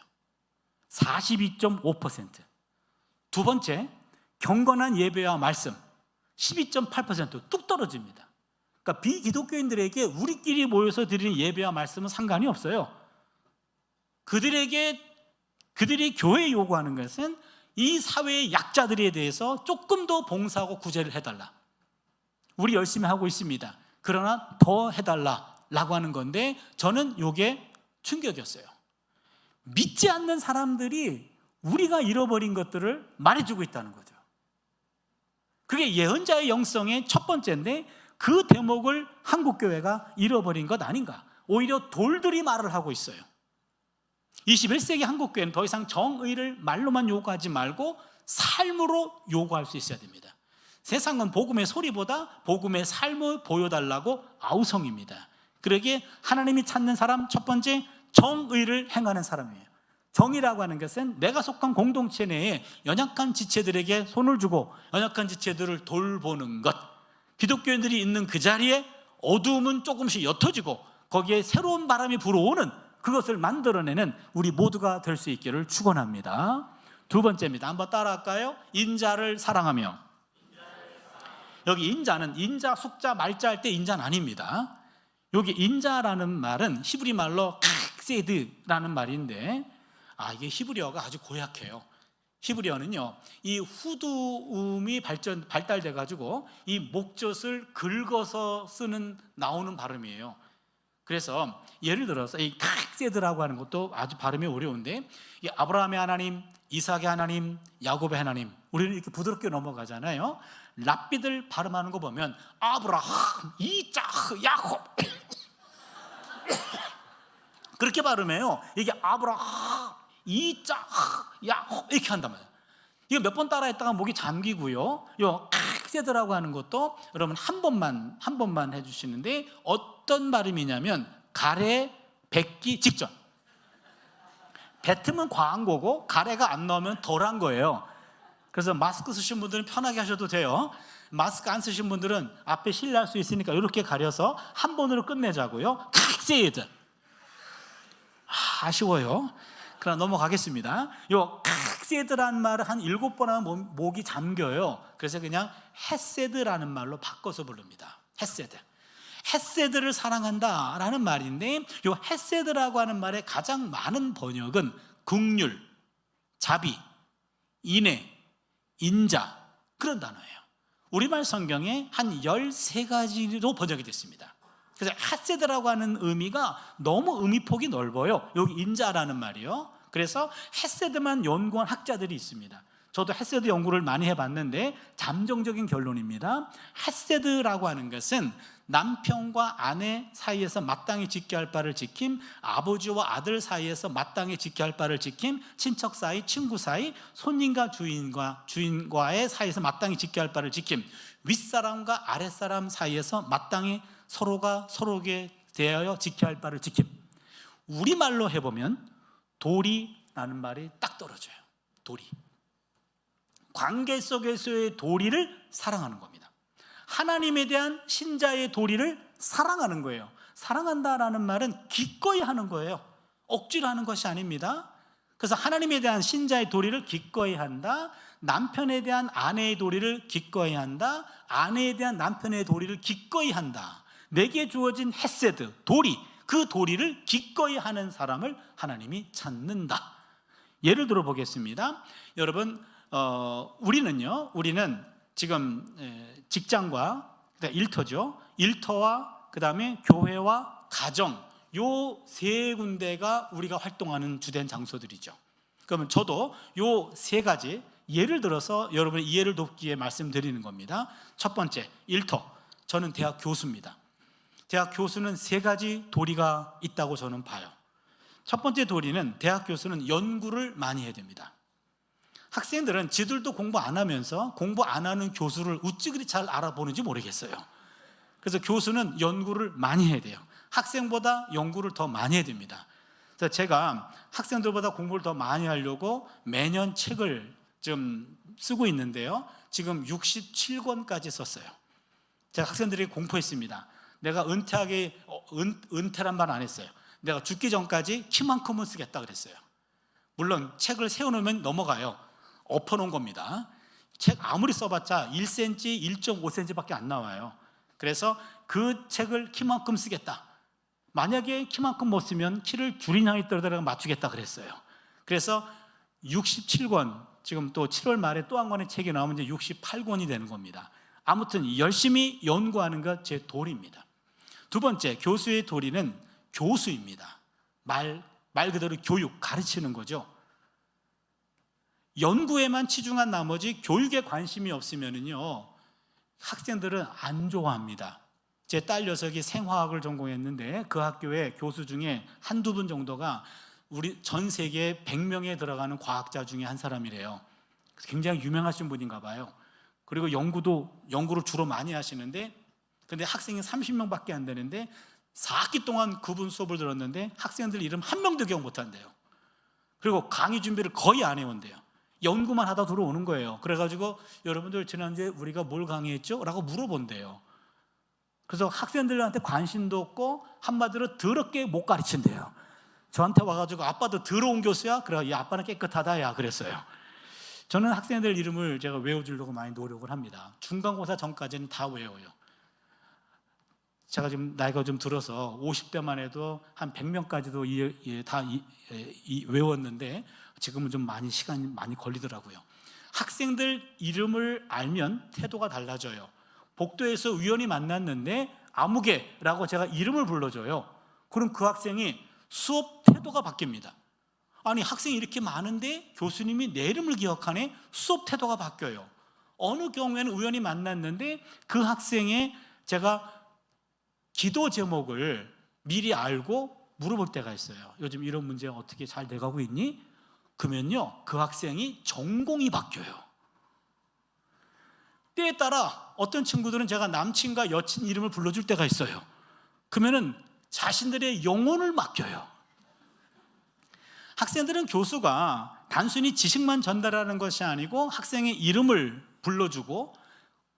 42.5%. 두 번째, 경건한 예배와 말씀, 12.8%. 뚝 떨어집니다. 그러니까 비기독교인들에게 우리끼리 모여서 드리는 예배와 말씀은 상관이 없어요. 그들에게 그들이 교회에 요구하는 것은 이 사회의 약자들에 대해서 조금 더 봉사하고 구제를 해달라. 우리 열심히 하고 있습니다. 그러나 더 해달라라고 하는 건데, 저는 이게 충격이었어요. 믿지 않는 사람들이 우리가 잃어버린 것들을 말해주고 있다는 거죠. 그게 예언자의 영성의 첫 번째인데, 그 대목을 한국교회가 잃어버린 것 아닌가. 오히려 돌들이 말을 하고 있어요. 21세기 한국교회는 더 이상 정의를 말로만 요구하지 말고 삶으로 요구할 수 있어야 됩니다. 세상은 복음의 소리보다 복음의 삶을 보여달라고 아우성입니다. 그러기에 하나님이 찾는 사람, 첫 번째, 정의를 행하는 사람이에요. 정의라고 하는 것은 내가 속한 공동체 내에 연약한 지체들에게 손을 주고 연약한 지체들을 돌보는 것. 기독교인들이 있는 그 자리에 어두움은 조금씩 옅어지고 거기에 새로운 바람이 불어오는, 그것을 만들어내는 우리 모두가 될 수 있기를 축원합니다. 두 번째입니다. 한번 따라할까요? 인자를 사랑하며. 여기 인자는 인자, 숙자, 말자 할 때 인자는 아닙니다. 여기 인자라는 말은 히브리 말로 칵세드라는 말인데, 이게 히브리어가 아주 고약해요. 히브리어는요, 이 후두음이 발달돼 가지고 이 목젖을 긁어서 나오는 발음이에요. 그래서 예를 들어서 이 칵세드라고 하는 것도 아주 발음이 어려운데, 이 아브라함의 하나님, 이삭의 하나님, 야곱의 하나님, 우리는 이렇게 부드럽게 넘어가잖아요. 랍비들 발음하는 거 보면 아브라함, 이삭, 야곱 그렇게 발음해요. 이게 아브라함, 이삭, 야곱 이렇게 한단 말이에요. 이거 몇 번 따라했다가 목이 잠기고요. 요 칵세드라고 하는 것도 여러분 한 번만 해주시는데, 어떤 발음이냐면 가래 뱉기 직전. 뱉으면 과한 거고 가래가 안 나오면 덜한 거예요. 그래서 마스크 쓰신 분들은 편하게 하셔도 돼요. 마스크 안 쓰신 분들은 앞에 실례할 수 있으니까 이렇게 가려서 한 번으로 끝내자고요. 칵세드. 아쉬워요. 그럼 넘어가겠습니다. 요 칵세드라는 말을 한 7번 하면 목이 잠겨요. 그래서 그냥 헤세드라는 말로 바꿔서 부릅니다. 헤세드. 헤세드를 사랑한다라는 말인데, 요 헤세드라고 하는 말의 가장 많은 번역은 긍휼, 자비, 인애, 인자, 그런 단어예요. 우리말 성경에 한 13가지로 번역이 됐습니다. 그래서 헤세드라고 하는 의미가 너무 의미폭이 넓어요. 여기 인자라는 말이요. 그래서 헤세드만 연구한 학자들이 있습니다. 저도 헤세드 연구를 많이 해봤는데 잠정적인 결론입니다. 헤세드라고 하는 것은 남편과 아내 사이에서 마땅히 지켜야 할 바를 지킴, 아버지와 아들 사이에서 마땅히 지켜야 할 바를 지킴, 친척 사이, 친구 사이, 손님과 주인과의 사이에서 마땅히 지켜야 할 바를 지킴, 윗사람과 아랫사람 사이에서 마땅히 서로가 서로에게 대하여 지켜야 할 바를 지킴. 우리말로 해보면 도리라는 말이 딱 떨어져요. 도리. 관계 속에서의 도리를 사랑하는 겁니다. 하나님에 대한 신자의 도리를 사랑하는 거예요. 사랑한다라는 말은 기꺼이 하는 거예요. 억지로 하는 것이 아닙니다. 그래서 하나님에 대한 신자의 도리를 기꺼이 한다. 남편에 대한 아내의 도리를 기꺼이 한다. 아내에 대한 남편의 도리를 기꺼이 한다. 내게 주어진 헤세드, 도리, 그 도리를 기꺼이 하는 사람을 하나님이 찾는다. 예를 들어 보겠습니다. 여러분, 우리는 지금 직장과 일터죠. 일터와 그 다음에 교회와 가정, 요 세 군데가 우리가 활동하는 주된 장소들이죠. 그러면 저도 요 세 가지 예를 들어서 여러분의 이해를 돕기 위해 말씀드리는 겁니다. 첫 번째, 일터. 저는 대학 교수입니다. 대학 교수는 세 가지 도리가 있다고 저는 봐요. 첫 번째 도리는, 대학 교수는 연구를 많이 해야 됩니다. 학생들은 지들도 공부 안 하면서 공부 안 하는 교수를 어찌 그리 잘 알아보는지 모르겠어요. 그래서 교수는 연구를 많이 해야 돼요. 학생보다 연구를 더 많이 해야 됩니다. 그래서 제가 학생들보다 공부를 더 많이 하려고 매년 책을 좀 쓰고 있는데요. 지금 67권까지 썼어요. 제가 학생들에게 공포했습니다. 내가 은퇴란 말 안 했어요. 내가 죽기 전까지 키만큼은 쓰겠다 그랬어요. 물론 책을 세워놓으면 넘어가요. 엎어놓은 겁니다. 책 아무리 써봤자 1cm, 1.5cm밖에 안 나와요. 그래서 그 책을 키만큼 쓰겠다. 만약에 키만큼 못 쓰면 키를 줄이냐 있더라도 맞추겠다 그랬어요. 그래서 67권, 지금 또 7월 말에 또 한 권의 책이 나오면 이제 68권이 되는 겁니다. 아무튼 열심히 연구하는 것 제 도리입니다. 두 번째, 교수의 도리는 교수입니다. 말 그대로 교육, 가르치는 거죠. 연구에만 치중한 나머지 교육에 관심이 없으면요, 학생들은 안 좋아합니다. 제 딸 녀석이 생화학을 전공했는데 그 학교에 교수 중에 한두 분 정도가 우리 전 세계 100명에 들어가는 과학자 중에 한 사람이래요. 굉장히 유명하신 분인가 봐요. 그리고 연구를 주로 많이 하시는데, 근데 학생이 30명밖에 안 되는데 4학기 동안 그분 수업을 들었는데 학생들 이름 한 명도 기억 못 한대요. 그리고 강의 준비를 거의 안 해온대요. 연구만 하다 들어오는 거예요. 그래가지고 여러분들 지난주에 우리가 뭘 강의했죠? 라고 물어본대요. 그래서 학생들한테 관심도 없고 한마디로 더럽게 못 가르친대요. 저한테 와가지고 아빠도 더러운 교수야? 그래, 야, 아빠는 깨끗하다, 야, 그랬어요. 저는 학생들 이름을 제가 외워주려고 많이 노력을 합니다. 중간고사 전까지는 다 외워요. 제가 지금 나이가 좀 들어서 50대만 해도 한 100명까지도 다 외웠는데 지금은 좀 시간이 많이 걸리더라고요. 학생들 이름을 알면 태도가 달라져요. 복도에서 우연히 만났는데 아무개라고 제가 이름을 불러줘요. 그럼 그 학생이 수업 태도가 바뀝니다. 아니, 학생이 이렇게 많은데 교수님이 내 이름을 기억하네? 수업 태도가 바뀌어요. 어느 경우에는 우연히 만났는데 그 학생의 제가 기도 제목을 미리 알고 물어볼 때가 있어요. 요즘 이런 문제 어떻게 잘 돼가고 있니? 그러면요, 그 학생이 전공이 바뀌어요. 때에 따라 어떤 친구들은 제가 남친과 여친 이름을 불러줄 때가 있어요. 그러면은 자신들의 영혼을 맡겨요. 학생들은 교수가 단순히 지식만 전달하는 것이 아니고 학생의 이름을 불러주고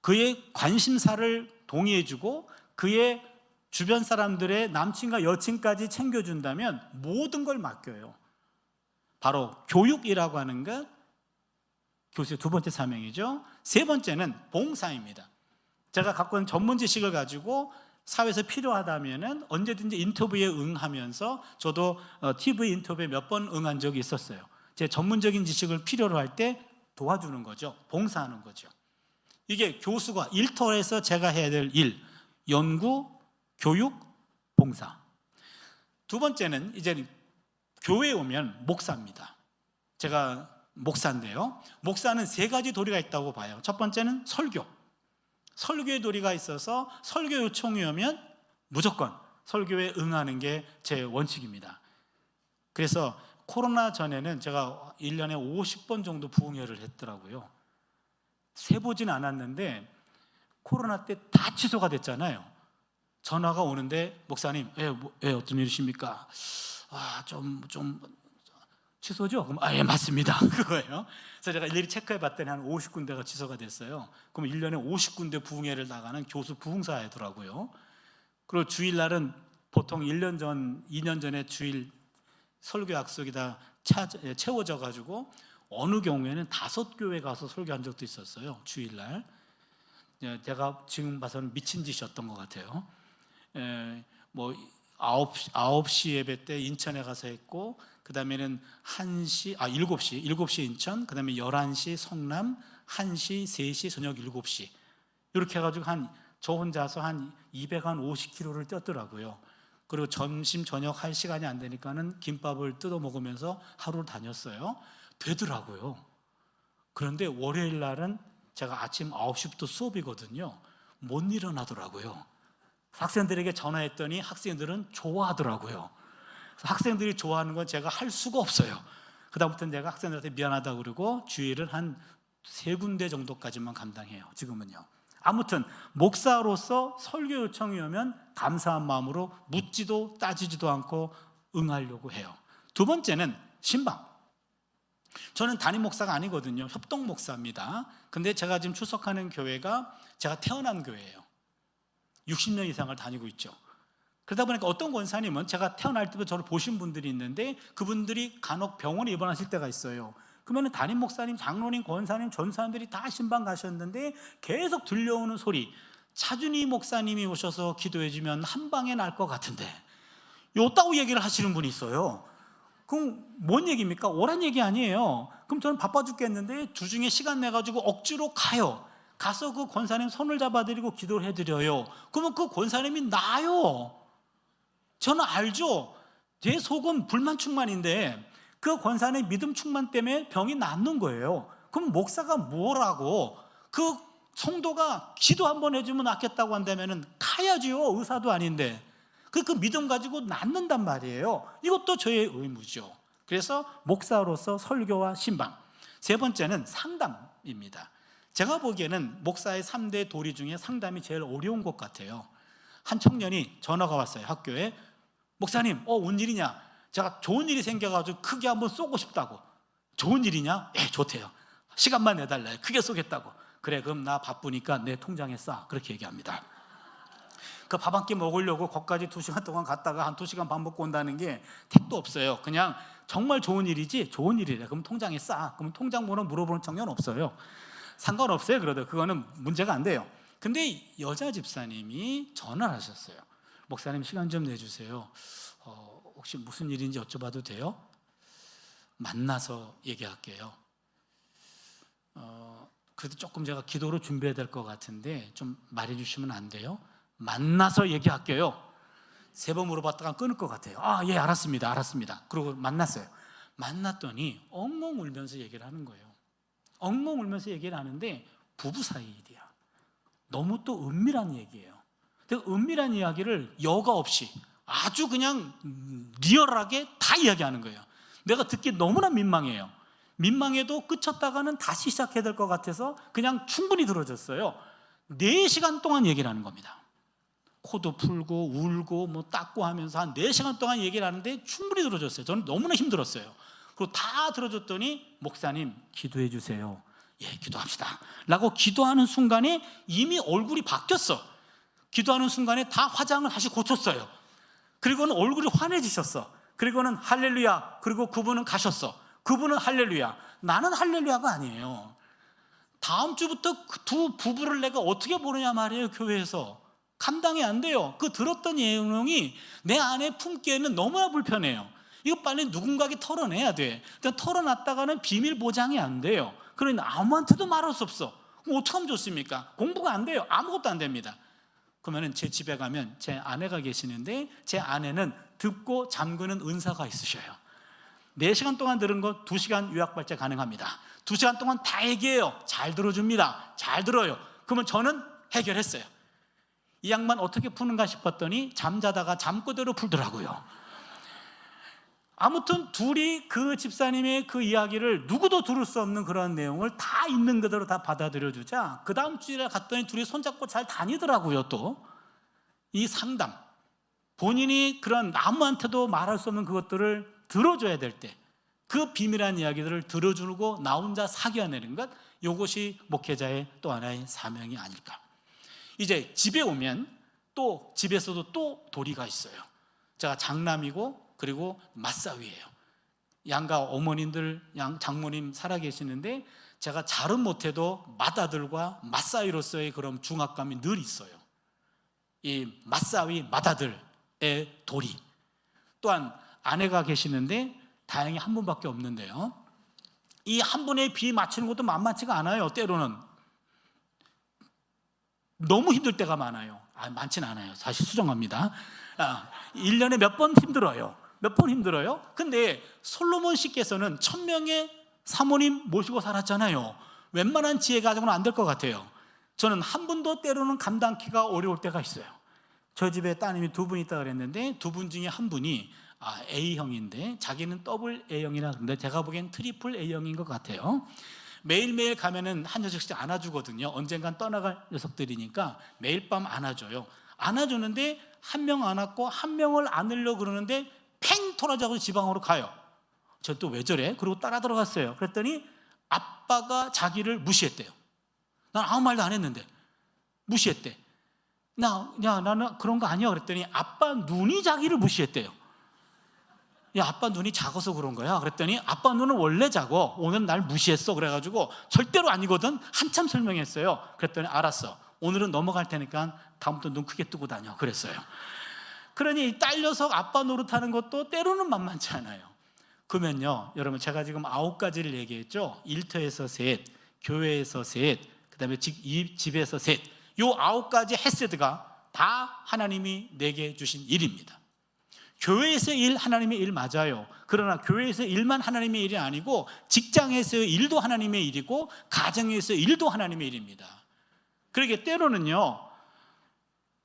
그의 관심사를 동의해주고 그의 주변 사람들의 남친과 여친까지 챙겨준다면 모든 걸 맡겨요. 바로 교육이라고 하는 것, 교수의 두 번째 사명이죠. 세 번째는 봉사입니다. 제가 갖고 있는 전문 지식을 가지고 사회에서 필요하다면 언제든지 인터뷰에 응하면서 저도 TV 인터뷰에 몇 번 응한 적이 있었어요. 제 전문적인 지식을 필요로 할 때 도와주는 거죠. 봉사하는 거죠. 이게 교수가 일터에서 제가 해야 될 일, 연구, 교육, 봉사. 두 번째는 이제 교회에 오면 목사입니다. 제가 목사인데요, 목사는 세 가지 도리가 있다고 봐요. 첫 번째는 설교. 설교의 도리가 있어서 설교 요청이 오면 무조건 설교에 응하는 게 제 원칙입니다. 그래서 코로나 전에는 제가 1년에 50번 정도 부흥회를 했더라고요. 세보진 않았는데 코로나 때 다 취소가 됐잖아요. 전화가 오는데 목사님, 어떤 일이십니까? 좀 취소죠? 그럼 예, 맞습니다. 그거예요. 그래서 제가 일일이 체크해 봤더니 한 50군데가 취소가 됐어요. 그럼 1년에 50군데 부흥회를 나가는 교수 부흥사이더라고요. 그리고 주일날은 보통 1년 전, 2년 전에 주일 설교 약속이 다 채워져 가지고 어느 경우에는 5교회 가서 설교한 적도 있었어요. 주일날. 제가 지금 봐서는 미친 짓이었던 것 같아요. 9시 예배 때 인천에 가서 했고, 그 다음에는 7시 인천, 그 다음에 11시 성남, 1시, 3시, 저녁 7시 이렇게 해가지고 저 혼자서 한 250km를 뛰었더라고요. 그리고 점심 저녁 할 시간이 안 되니까는 김밥을 뜯어 먹으면서 하루를 다녔어요. 되더라고요. 그런데 월요일 날은 제가 아침 9시부터 수업이거든요. 못 일어나더라고요. 학생들에게 전화했더니 학생들은 좋아하더라고요. 학생들이 좋아하는 건 제가 할 수가 없어요. 그다음부터는 내가 학생들한테 미안하다고 그러고 주일을 한 3군데 정도까지만 감당해요. 지금은요. 아무튼 목사로서 설교 요청이 오면 감사한 마음으로 묻지도 따지지도 않고 응하려고 해요. 두 번째는 신방. 저는 담임 목사가 아니거든요. 협동 목사입니다. 근데 제가 지금 출석하는 교회가 제가 태어난 교회예요. 60년 이상을 다니고 있죠. 그러다 보니까 어떤 권사님은 제가 태어날 때부터 저를 보신 분들이 있는데 그분들이 간혹 병원에 입원하실 때가 있어요. 그러면 담임 목사님, 장로님, 권사님, 전사님들이 다 신방 가셨는데 계속 들려오는 소리, 차준희 목사님이 오셔서 기도해 주면 한 방에 날 것 같은데, 요따구 얘기를 하시는 분이 있어요. 그럼 뭔 얘기입니까? 오란 얘기 아니에요. 그럼 저는 바빠 죽겠는데 주중에 시간 내가지고 억지로 가요. 가서 그 권사님 손을 잡아드리고 기도를 해드려요. 그러면 그 권사님이 나아요. 저는 알죠. 제 속은 불만 충만인데 그 권사님 믿음 충만 때문에 병이 낫는 거예요. 그럼 목사가 뭐라고, 그 성도가 기도 한번 해주면 낫겠다고 한다면 가야지요. 의사도 아닌데. 그 믿음 가지고 낫는단 말이에요. 이것도 저의 의무죠. 그래서 목사로서 설교와 신방. 세 번째는 상담입니다. 제가 보기에는 목사의 3대 도리 중에 상담이 제일 어려운 것 같아요. 한 청년이 전화가 왔어요. 학교에. 목사님, 웬일이냐? 제가 좋은 일이 생겨가지고 크게 한번 쏘고 싶다고. 좋은 일이냐? 예, 좋대요. 시간만 내달래. 크게 쏘겠다고. 그래, 그럼 나 바쁘니까 내 통장에 싸. 그렇게 얘기합니다. 그 밥 한 끼 먹으려고 거기까지 2시간 동안 갔다가 한 2시간 반 먹고 온다는 게 택도 없어요. 그냥 정말 좋은 일이지, 좋은 일이래. 그럼 통장에 싸. 그럼 통장 번호 물어보는 청년 없어요. 상관없어요. 그래도 그거는 문제가 안 돼요. 근데 여자 집사님이 전화를 하셨어요. 목사님 시간 좀 내주세요. 혹시 무슨 일인지 여쭤봐도 돼요? 만나서 얘기할게요. 그래도 조금 제가 기도로 준비해야 될 것 같은데 좀 말해주시면 안 돼요? 만나서 얘기할게요. 3번 물어봤다가 끊을 것 같아요. 예, 알았습니다. 그리고 만났어요. 만났더니 엉엉 울면서 얘기를 하는 거예요. 엉엉 울면서 얘기를 하는데 부부 사이 일이야. 너무 또 은밀한 얘기예요. 근데 은밀한 이야기를 여과 없이 아주 그냥 리얼하게 다 이야기하는 거예요. 내가 듣기 너무나 민망해요. 민망해도 끝쳤다가는 다시 시작해야 될 것 같아서 그냥 충분히 들어줬어요. 4시간 동안 얘기를 하는 겁니다. 코도 풀고 울고 뭐 닦고 하면서 한 4시간 동안 얘기를 하는데 충분히 들어줬어요. 저는 너무나 힘들었어요. 그리고 다 들어줬더니 목사님 기도해 주세요. 예, 기도합시다 라고 기도하는 순간에 이미 얼굴이 바뀌었어. 기도하는 순간에 다 화장을 다시 고쳤어요. 그리고는 얼굴이 환해지셨어. 그리고는 할렐루야. 그리고 그분은 가셨어. 그분은 할렐루야. 나는 할렐루야가 아니에요. 다음 주부터 그 두 부부를 내가 어떻게 보느냐 말이에요. 교회에서 감당이 안 돼요. 그 들었던 내용이 내 안에 품기에는 너무나 불편해요. 이거 빨리 누군가에게 털어내야 돼. 털어놨다가는 비밀 보장이 안 돼요. 그러니 아무한테도 말할 수 없어. 그럼 어떻게 하면 좋습니까? 공부가 안 돼요. 아무것도 안 됩니다. 그러면 제 집에 가면 제 아내가 계시는데 제 아내는 듣고 잠그는 은사가 있으셔요. 4시간 동안 들은 거 2시간 요약발제 가능합니다. 2시간 동안 다 얘기해요. 잘 들어줍니다. 잘 들어요. 그러면 저는 해결했어요. 이 양반 어떻게 푸는가 싶었더니 잠자다가 잠꼬대로 풀더라고요. 아무튼 둘이 그 집사님의 그 이야기를 누구도 들을 수 없는 그런 내용을 다 있는 그대로 다 받아들여주자 그 다음 주일에 갔더니 둘이 손잡고 잘 다니더라고요. 또 이 상담, 본인이 그런 아무한테도 말할 수 없는 그것들을 들어줘야 될 때 그 비밀한 이야기들을 들어주고 나 혼자 사귀어내는 것, 이것이 목회자의 또 하나의 사명이 아닐까. 이제 집에 오면 또 집에서도 또 도리가 있어요. 제가 장남이고 그리고 맞사위예요. 양가 어머님들, 장모님 살아계시는데 제가 잘은 못해도 맏아들과 맞사위로서의 그런 중압감이 늘 있어요. 이 맞사위, 맏아들의 도리. 또한 아내가 계시는데 다행히 한 분밖에 없는데요, 이 한 분의 비 맞추는 것도 만만치가 않아요. 때로는 너무 힘들 때가 많아요. 많지는 않아요. 사실 수정합니다. 1년에 몇 번 힘들어요. 근데 솔로몬 씨께서는 1000명의 사모님 모시고 살았잖아요. 웬만한 지혜 가지고는 안 될 것 같아요. 저는 한 분도 때로는 감당키가 어려울 때가 있어요. 저 집에 따님이 2분 있다 그랬는데 2분 중에 한 분이 A형인데 자기는 더블 A형이라 그러는데 제가 보기엔 트리플 A형인 것 같아요. 매일매일 가면은 한 녀석씩 안아주거든요. 언젠간 떠나갈 녀석들이니까 매일 밤 안아줘요. 안아주는데 한 명 안았고 한 명을 안으려고 그러는데 팽 토라져서 지방으로 가요. 저 또 왜 저래? 그리고 따라 들어갔어요. 그랬더니 아빠가 자기를 무시했대요. 난 아무 말도 안 했는데 무시했대. 나는 그런 거 아니야. 그랬더니 아빠 눈이 자기를 무시했대요. 야, 아빠 눈이 작아서 그런 거야. 그랬더니 아빠 눈은 원래 작아. 오늘 날 무시했어. 그래가지고 절대로 아니거든. 한참 설명했어요. 그랬더니 알았어. 오늘은 넘어갈 테니까 다음부터 눈 크게 뜨고 다녀. 그랬어요. 그러니 딸 녀석 아빠 노릇하는 것도 때로는 만만치 않아요. 그러면요, 여러분 제가 지금 9가지를 얘기했죠. 일터에서 셋, 교회에서 셋, 그다음에 집에서 셋. 요 9가지 헤세드가 다 하나님이 내게 주신 일입니다. 교회에서의 일, 하나님의 일 맞아요. 그러나 교회에서의 일만 하나님의 일이 아니고 직장에서의 일도 하나님의 일이고 가정에서의 일도 하나님의 일입니다. 그러게 때로는요,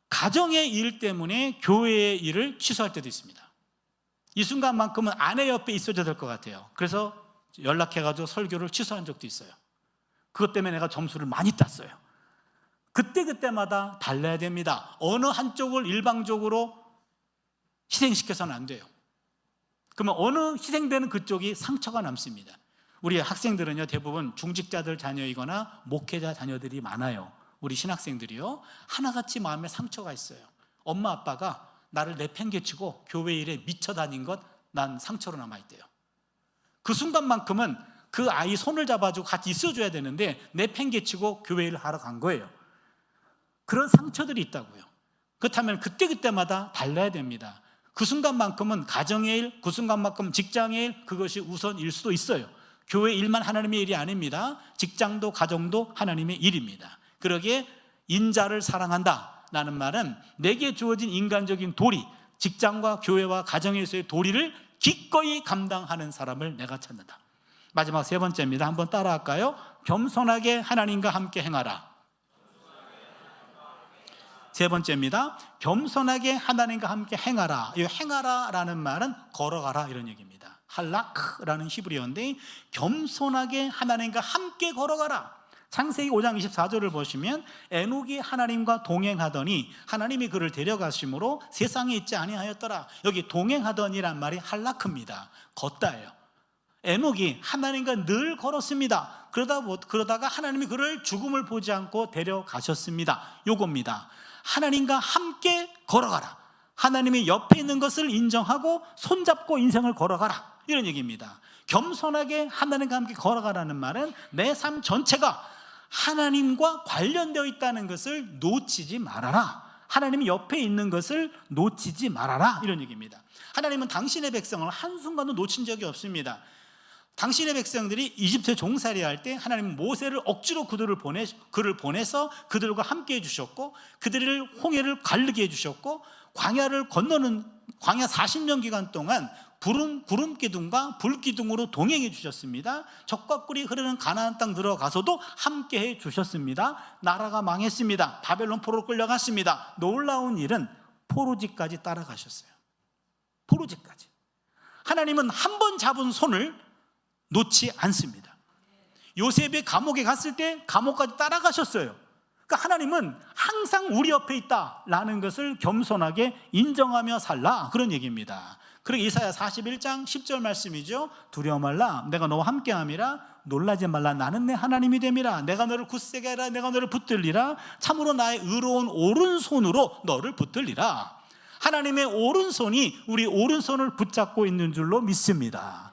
가정의 일 때문에 교회의 일을 취소할 때도 있습니다. 이 순간만큼은 아내 옆에 있어야 될 것 같아요. 그래서 연락해가지고 설교를 취소한 적도 있어요. 그것 때문에 내가 점수를 많이 땄어요. 그때마다 달라야 됩니다. 어느 한쪽을 일방적으로 희생시켜서는 안 돼요. 그러면 어느 희생되는 그쪽이 상처가 남습니다. 우리 학생들은요, 대부분 중직자들 자녀이거나 목회자 자녀들이 많아요. 우리 신학생들이요, 하나같이 마음에 상처가 있어요. 엄마 아빠가 나를 내팽개치고 교회 일에 미쳐 다닌 것, 난 상처로 남아있대요. 그 순간만큼은 그 아이 손을 잡아주고 같이 있어줘야 되는데 내팽개치고 교회 일을 하러 간 거예요. 그런 상처들이 있다고요. 그렇다면 그때마다 달라야 됩니다. 그 순간만큼은 가정의 일, 그 순간만큼 직장의 일, 그것이 우선일 수도 있어요. 교회 일만 하나님의 일이 아닙니다. 직장도 가정도 하나님의 일입니다. 그러기에 인자를 사랑한다 라는 말은 내게 주어진 인간적인 도리, 직장과 교회와 가정에서의 도리를 기꺼이 감당하는 사람을 내가 찾는다. 마지막 3번째입니다. 한번 따라할까요? 겸손하게 하나님과 함께 행하라. 3번째입니다. 겸손하게 하나님과 함께 행하라. 이 행하라라는 말은 걸어가라 이런 얘기입니다. 할라크라는 히브리어인데 겸손하게 하나님과 함께 걸어가라. 창세기 5장 24절을 보시면 에녹이 하나님과 동행하더니 하나님이 그를 데려가심으로 세상에 있지 아니하였더라. 여기 동행하더니란 말이 할라크입니다. 걷다예요. 에녹이 하나님과 늘 걸었습니다. 그러다가 하나님이 그를 죽음을 보지 않고 데려가셨습니다. 요겁니다. 하나님과 함께 걸어가라. 하나님이 옆에 있는 것을 인정하고 손잡고 인생을 걸어가라. 이런 얘기입니다. 겸손하게 하나님과 함께 걸어가라는 말은 내 삶 전체가 하나님과 관련되어 있다는 것을 놓치지 말아라. 하나님이 옆에 있는 것을 놓치지 말아라. 이런 얘기입니다. 하나님은 당신의 백성을 한순간도 놓친 적이 없습니다. 당신의 백성들이 이집트에 종살이할 때 하나님은 모세를 억지로 그를 보내서 그들과 함께 해주셨고 그들을 홍해를 가르게 해주셨고 광야를 건너는 광야 40년 기간 동안 구름 기둥과 불 기둥으로 동행해 주셨습니다. 적과 꿀이 흐르는 가나안 땅 들어가서도 함께 해 주셨습니다. 나라가 망했습니다. 바벨론 포로로 끌려갔습니다. 놀라운 일은 포로지까지 따라가셨어요. 포로지까지. 하나님은 한 번 잡은 손을 놓지 않습니다. 요셉이 감옥에 갔을 때 감옥까지 따라가셨어요. 그러니까 하나님은 항상 우리 옆에 있다라는 것을 겸손하게 인정하며 살라, 그런 얘기입니다. 그리고 이사야 41장 10절 말씀이죠. 두려워 말라, 내가 너와 함께함이라. 놀라지 말라, 나는 내 하나님이 됨이라. 내가 너를 굳세게 하라, 내가 너를 붙들리라. 참으로 나의 의로운 오른손으로 너를 붙들리라. 하나님의 오른손이 우리 오른손을 붙잡고 있는 줄로 믿습니다.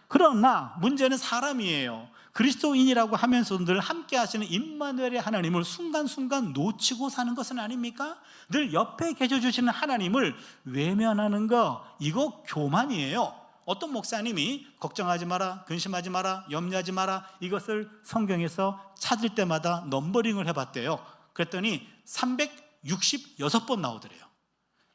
그러나 문제는 사람이에요. 그리스도인이라고 하면서 늘 함께 하시는 임마누엘의 하나님을 순간순간 놓치고 사는 것은 아닙니까? 늘 옆에 계셔주시는 하나님을 외면하는 거, 이거 교만이에요. 어떤 목사님이 걱정하지 마라, 근심하지 마라, 염려하지 마라, 이것을 성경에서 찾을 때마다 넘버링을 해봤대요. 그랬더니 366번 나오더래요.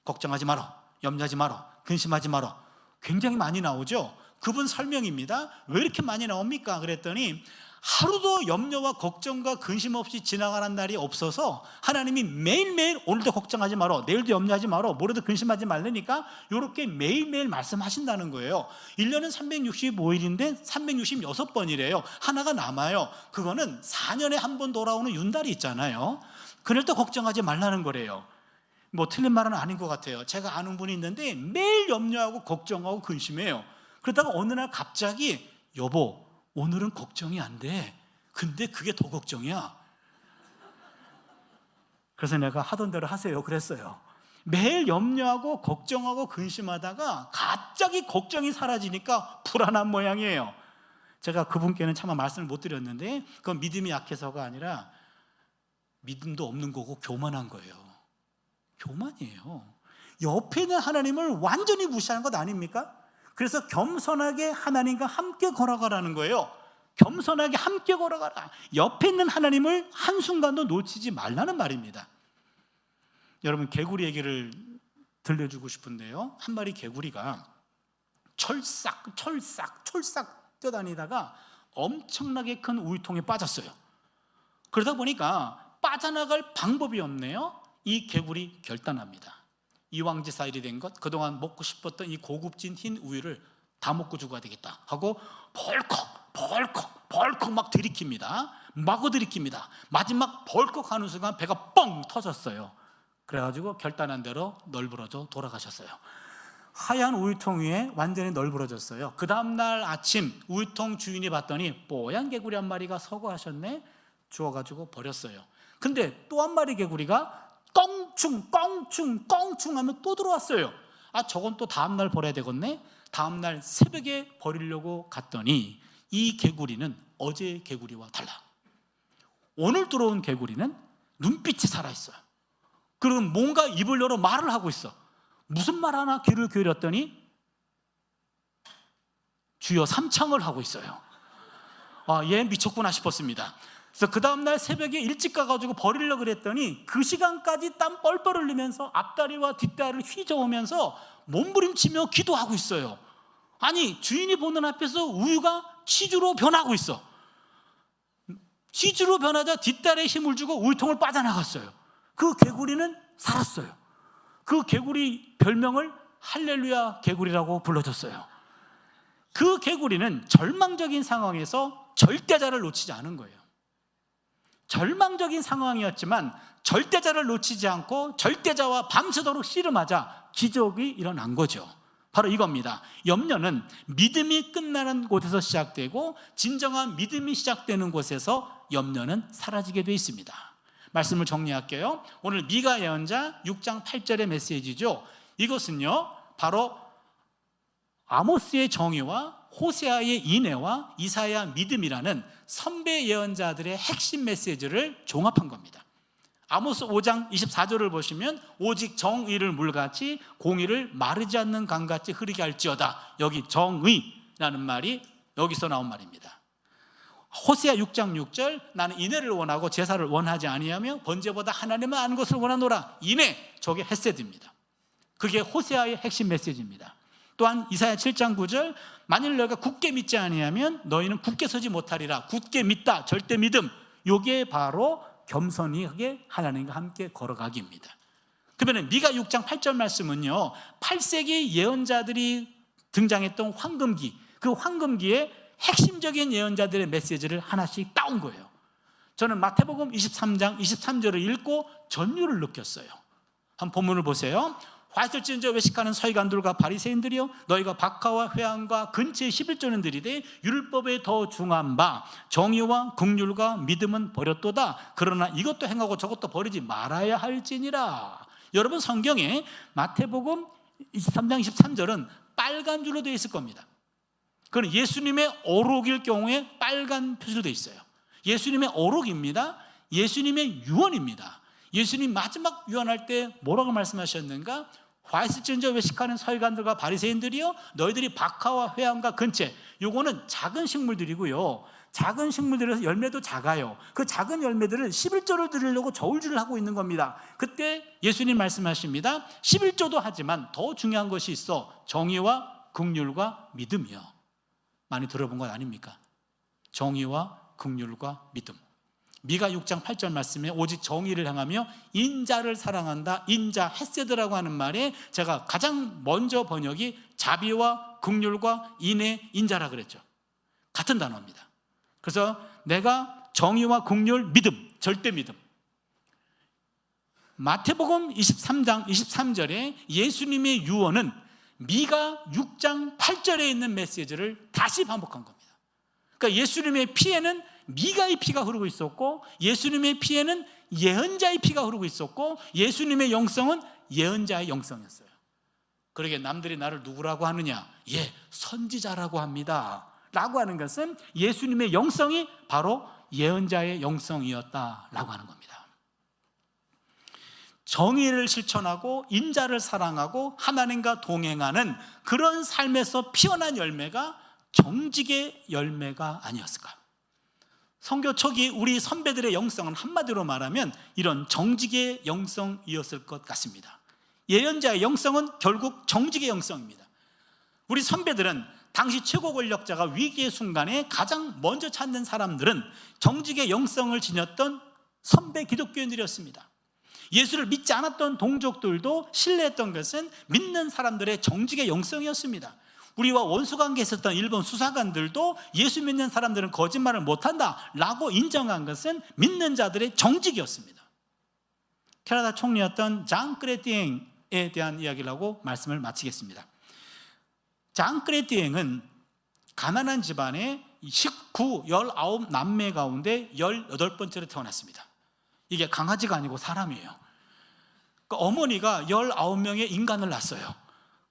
걱정하지 마라, 염려하지 마라, 근심하지 마라. 굉장히 많이 나오죠. 그분 설명입니다. 왜 이렇게 많이 나옵니까? 그랬더니 하루도 염려와 걱정과 근심 없이 지나가는 날이 없어서 하나님이 매일매일 오늘도 걱정하지 마라, 내일도 염려하지 마라, 모레도 근심하지 말라니까 이렇게 매일매일 말씀하신다는 거예요. 1년은 365일인데 366번이래요. 하나가 남아요. 그거는 4년에 한 번 돌아오는 윤달이 있잖아요. 그럴 때 걱정하지 말라는 거래요. 뭐 틀린 말은 아닌 것 같아요. 제가 아는 분이 있는데 매일 염려하고 걱정하고 근심해요. 그러다가 어느 날 갑자기 여보, 오늘은 걱정이 안 돼. 근데 그게 더 걱정이야. 그래서 내가 하던 대로 하세요 그랬어요. 매일 염려하고 걱정하고 근심하다가 갑자기 걱정이 사라지니까 불안한 모양이에요. 제가 그분께는 차마 말씀을 못 드렸는데 그건 믿음이 약해서가 아니라 믿음도 없는 거고 교만한 거예요. 교만이에요. 옆에 있는 하나님을 완전히 무시하는 것 아닙니까? 그래서 겸손하게 하나님과 함께 걸어가라는 거예요. 겸손하게 함께 걸어가라. 옆에 있는 하나님을 한순간도 놓치지 말라는 말입니다. 여러분, 개구리 얘기를 들려주고 싶은데요, 한 마리 개구리가 철싹 뛰어다니다가 엄청나게 큰 우유통에 빠졌어요. 그러다 보니까 빠져나갈 방법이 없네요. 이 개구리 결단합니다. 이왕지사일이 된 것, 그동안 먹고 싶었던 이 고급진 흰 우유를 다 먹고 죽어야 되겠다 하고 벌컥 막 들이킵니다. 마구 들이킵니다. 마지막 벌컥 하는 순간 배가 뻥 터졌어요. 그래가지고 결단한 대로 널브러져 돌아가셨어요. 하얀 우유통 위에 완전히 널브러졌어요. 그 다음날 아침 우유통 주인이 봤더니 뽀얀 개구리 한 마리가 서거하셨네. 주워가지고 버렸어요. 근데 또 한 마리 개구리가 껑충 하면 또 들어왔어요. 아, 저건 또 다음날 버려야 되겠네. 다음날 새벽에 버리려고 갔더니 이 개구리는 어제의 개구리와 달라. 오늘 들어온 개구리는 눈빛이 살아있어요. 그리고 뭔가 입을 열어 말을 하고 있어. 무슨 말 하나 귀를 기울였더니 주여 삼창을 하고 있어요. 아, 얘 미쳤구나 싶었습니다. 그래서 그 다음날 새벽에 일찍 가가지고 버리려고 그랬더니 그 시간까지 땀 뻘뻘 흘리면서 앞다리와 뒷다리를 휘저으면서 몸부림치며 기도하고 있어요. 아니, 주인이 보는 앞에서 우유가 치즈로 변하고 있어. 치즈로 변하자 뒷다리에 힘을 주고 우유통을 빠져나갔어요. 그 개구리는 살았어요. 그 개구리 별명을 할렐루야 개구리라고 불러줬어요. 그 개구리는 절망적인 상황에서 절대자를 놓치지 않은 거예요. 절망적인 상황이었지만 절대자를 놓치지 않고 절대자와 밤새도록 씨름하자 기적이 일어난 거죠. 바로 이겁니다. 염려는 믿음이 끝나는 곳에서 시작되고 진정한 믿음이 시작되는 곳에서 염려는 사라지게 되어 있습니다. 말씀을 정리할게요. 오늘 미가 예언자 6장 8절의 메시지죠. 이것은요, 바로 아모스의 정의와 호세아의 인애와 이사야 믿음이라는 선배 예언자들의 핵심 메시지를 종합한 겁니다. 아모스 5장 24절을 보시면 오직 정의를 물같이 공의를 마르지 않는 강같이 흐르게 할지어다. 여기 정의라는 말이 여기서 나온 말입니다. 호세아 6장 6절 나는 인애를 원하고 제사를 원하지 아니하며 번제보다 하나님을 아는 것을 원하노라. 인애, 저게 헤세드입니다. 그게 호세아의 핵심 메시지입니다. 또한 이사야 7장 9절 만일 너희가 굳게 믿지 아니하면 너희는 굳게 서지 못하리라. 굳게 믿다, 절대 믿음, 이게 바로 겸손하게 하나님과 함께 걸어가기입니다. 그러면 미가 6장 8절 말씀은요, 8세기 예언자들이 등장했던 황금기, 그 황금기에 핵심적인 예언자들의 메시지를 하나씩 따온 거예요. 저는 마태복음 23장 23절을 읽고 전율을 느꼈어요. 한 본문을 보세요. 화살진저 외식하는 서기관들과 바리새인들이여 너희가 박하와 회당과 근처의 11조는 들이되 율법에 더 중한 바 정의와 긍휼과 믿음은 버렸도다. 그러나 이것도 행하고 저것도 버리지 말아야 할지니라. 여러분, 성경에 마태복음 23장 23절은 빨간 줄로 되어 있을 겁니다. 그건 예수님의 어록일 경우에 빨간 표시로 되어 있어요. 예수님의 어록입니다. 예수님의 유언입니다. 예수님 마지막 유언할 때 뭐라고 말씀하셨는가? 화이스전저 외식하는 서기관들과 바리새인들이요 너희들이 박하와 회당과 근체, 요거는 작은 식물들이고요, 작은 식물들에서 열매도 작아요. 그 작은 열매들을 11조를 드리려고 저울질을 하고 있는 겁니다. 그때 예수님 말씀하십니다. 11조도 하지만 더 중요한 것이 있어. 정의와 긍휼과 믿음이요. 많이 들어본 것 아닙니까? 정의와 긍휼과 믿음. 미가 6장 8절 말씀에 오직 정의를 향하며 인자를 사랑한다. 인자, 헤세드라고 하는 말에 제가 가장 먼저 번역이 자비와 긍휼과 인애, 인자라 그랬죠. 같은 단어입니다. 그래서 내가 정의와 긍휼, 믿음, 절대 믿음. 마태복음 23장 23절에 예수님의 유언은 미가 6장 8절에 있는 메시지를 다시 반복한 겁니다. 그러니까 예수님의 피에는 미가의 피가 흐르고 있었고, 예수님의 피에는 예언자의 피가 흐르고 있었고, 예수님의 영성은 예언자의 영성이었어요. 그러게 남들이 나를 누구라고 하느냐? 예, 선지자라고 합니다 라고 하는 것은 예수님의 영성이 바로 예언자의 영성이었다라고 하는 겁니다. 정의를 실천하고 인자를 사랑하고 하나님과 동행하는 그런 삶에서 피어난 열매가 정직의 열매가 아니었을까? 선교 초기 우리 선배들의 영성은 한마디로 말하면 이런 정직의 영성이었을 것 같습니다. 예언자의 영성은 결국 정직의 영성입니다. 우리 선배들은 당시 최고 권력자가 위기의 순간에 가장 먼저 찾는 사람들은 정직의 영성을 지녔던 선배 기독교인들이었습니다. 예수를 믿지 않았던 동족들도 신뢰했던 것은 믿는 사람들의 정직의 영성이었습니다. 우리와 원수관계에 있었던 일본 수사관들도 예수 믿는 사람들은 거짓말을 못한다 라고 인정한 것은 믿는 자들의 정직이었습니다. 캐나다 총리였던 장 크레티eng에 대한 이야기를 하고 말씀을 마치겠습니다. 장 크레티eng은 가난한 집안의 19 남매 가운데 18번째로 태어났습니다. 이게 강아지가 아니고 사람이에요. 그러니까 어머니가 19명의 인간을 낳았어요.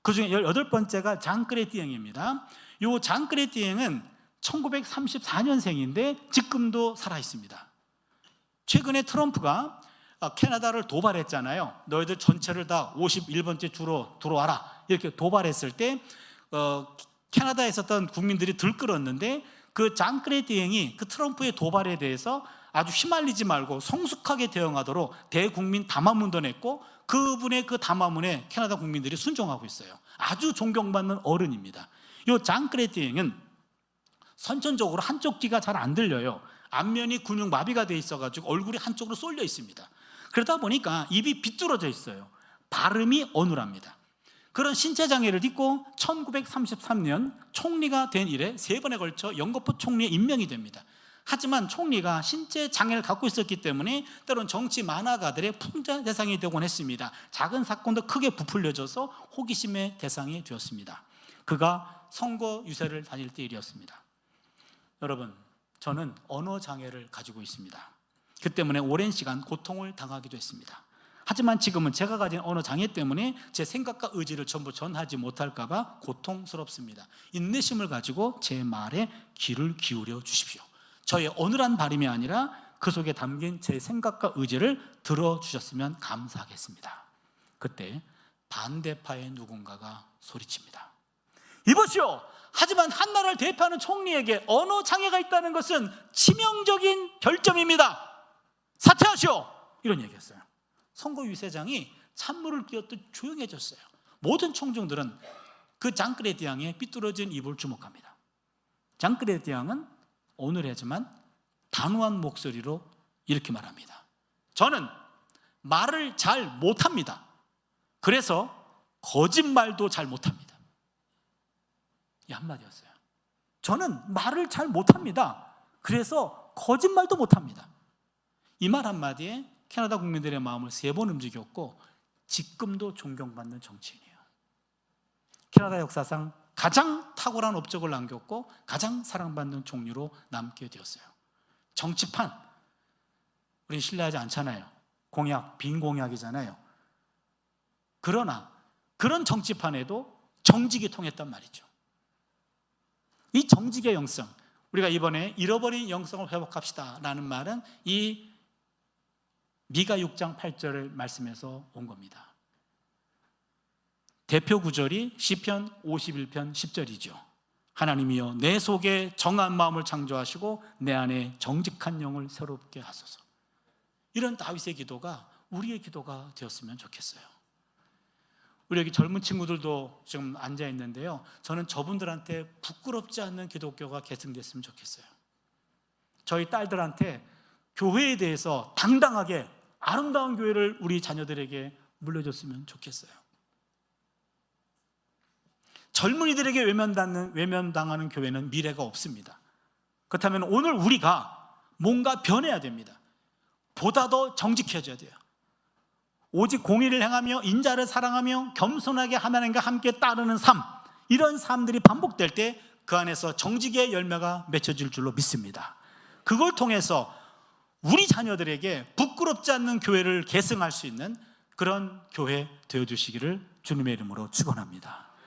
그 중에 18번째가 장 크레티eng입니다. 이 장 크레티eng은 1934년생인데 지금도 살아있습니다. 최근에 트럼프가 캐나다를 도발했잖아요. 너희들 전체를 다 51번째 주로 들어와라 이렇게 도발했을 때 캐나다에 있었던 국민들이 들끓었는데 그 장 크레티eng이 그 트럼프의 도발에 대해서 아주 휘말리지 말고 성숙하게 대응하도록 대국민 담화문도 냈고 그분의 그 담화문에 캐나다 국민들이 순종하고 있어요. 아주 존경받는 어른입니다. 이 장 크레티eng은 선천적으로 한쪽 귀가 잘 안 들려요. 안면이 근육 마비가 돼 있어가지고 얼굴이 한쪽으로 쏠려 있습니다. 그러다 보니까 입이 비뚤어져 있어요. 발음이 어눌합니다. 그런 신체 장애를 딛고 1933년 총리가 된 이래 3번에 걸쳐 영거포 총리에 임명이 됩니다. 하지만 총리가 신체 장애를 갖고 있었기 때문에 때론 정치 만화가들의 풍자 대상이 되곤 했습니다. 작은 사건도 크게 부풀려져서 호기심의 대상이 되었습니다. 그가 선거 유세를 다닐 때 일이었습니다. 여러분, 저는 언어 장애를 가지고 있습니다. 그 때문에 오랜 시간 고통을 당하기도 했습니다. 하지만 지금은 제가 가진 언어 장애 때문에 제 생각과 의지를 전부 전하지 못할까 봐 고통스럽습니다. 인내심을 가지고 제 말에 귀를 기울여 주십시오. 저의 어눌한 발음이 아니라 그 속에 담긴 제 생각과 의지를 들어주셨으면 감사하겠습니다. 그때 반대파의 누군가가 소리칩니다. 이보시오! 하지만 한나라를 대표하는 총리에게 언어 장애가 있다는 것은 치명적인 결점입니다. 사퇴하시오! 이런 얘기였어요. 선거 유세장이 찬물을 끼얹듯 조용해졌어요. 모든 청중들은 그 장 크레티eng의 삐뚤어진 입을 주목합니다. 장 크레티eng은 어눌하지만 단호한 목소리로 이렇게 말합니다. 저는 말을 잘 못합니다. 그래서 거짓말도 잘 못합니다. 이 한마디였어요. 저는 말을 잘 못합니다. 그래서 거짓말도 못합니다. 이 말 한마디에 캐나다 국민들의 마음을 3번 움직였고 지금도 존경받는 정치인이에요. 캐나다 역사상 가장 탁월한 업적을 남겼고 가장 사랑받는 총리로 남게 되었어요. 정치판, 우린 신뢰하지 않잖아요. 공약, 빈 공약이잖아요. 그러나 그런 정치판에도 정직이 통했단 말이죠. 이 정직의 영성, 우리가 이번에 잃어버린 영성을 회복합시다 라는 말은 이 미가 6장 8절의 말씀에서 온 겁니다. 대표 구절이 시편 51편 10절이죠. 하나님이여 내 속에 정한 마음을 창조하시고 내 안에 정직한 영을 새롭게 하소서. 이런 다윗의 기도가 우리의 기도가 되었으면 좋겠어요. 우리 여기 젊은 친구들도 지금 앉아 있는데요, 저는 저분들한테 부끄럽지 않는 기독교가 계승됐으면 좋겠어요. 저희 딸들한테 교회에 대해서 당당하게 아름다운 교회를 우리 자녀들에게 물려줬으면 좋겠어요. 젊은이들에게 외면당하는 교회는 미래가 없습니다. 그렇다면 오늘 우리가 뭔가 변해야 됩니다. 보다 더 정직해져야 돼요. 오직 공의를 행하며 인자를 사랑하며 겸손하게 하나님과 함께 따르는 삶, 이런 삶들이 반복될 때 그 안에서 정직의 열매가 맺혀질 줄로 믿습니다. 그걸 통해서 우리 자녀들에게 부끄럽지 않는 교회를 계승할 수 있는 그런 교회 되어주시기를 주님의 이름으로 축원합니다.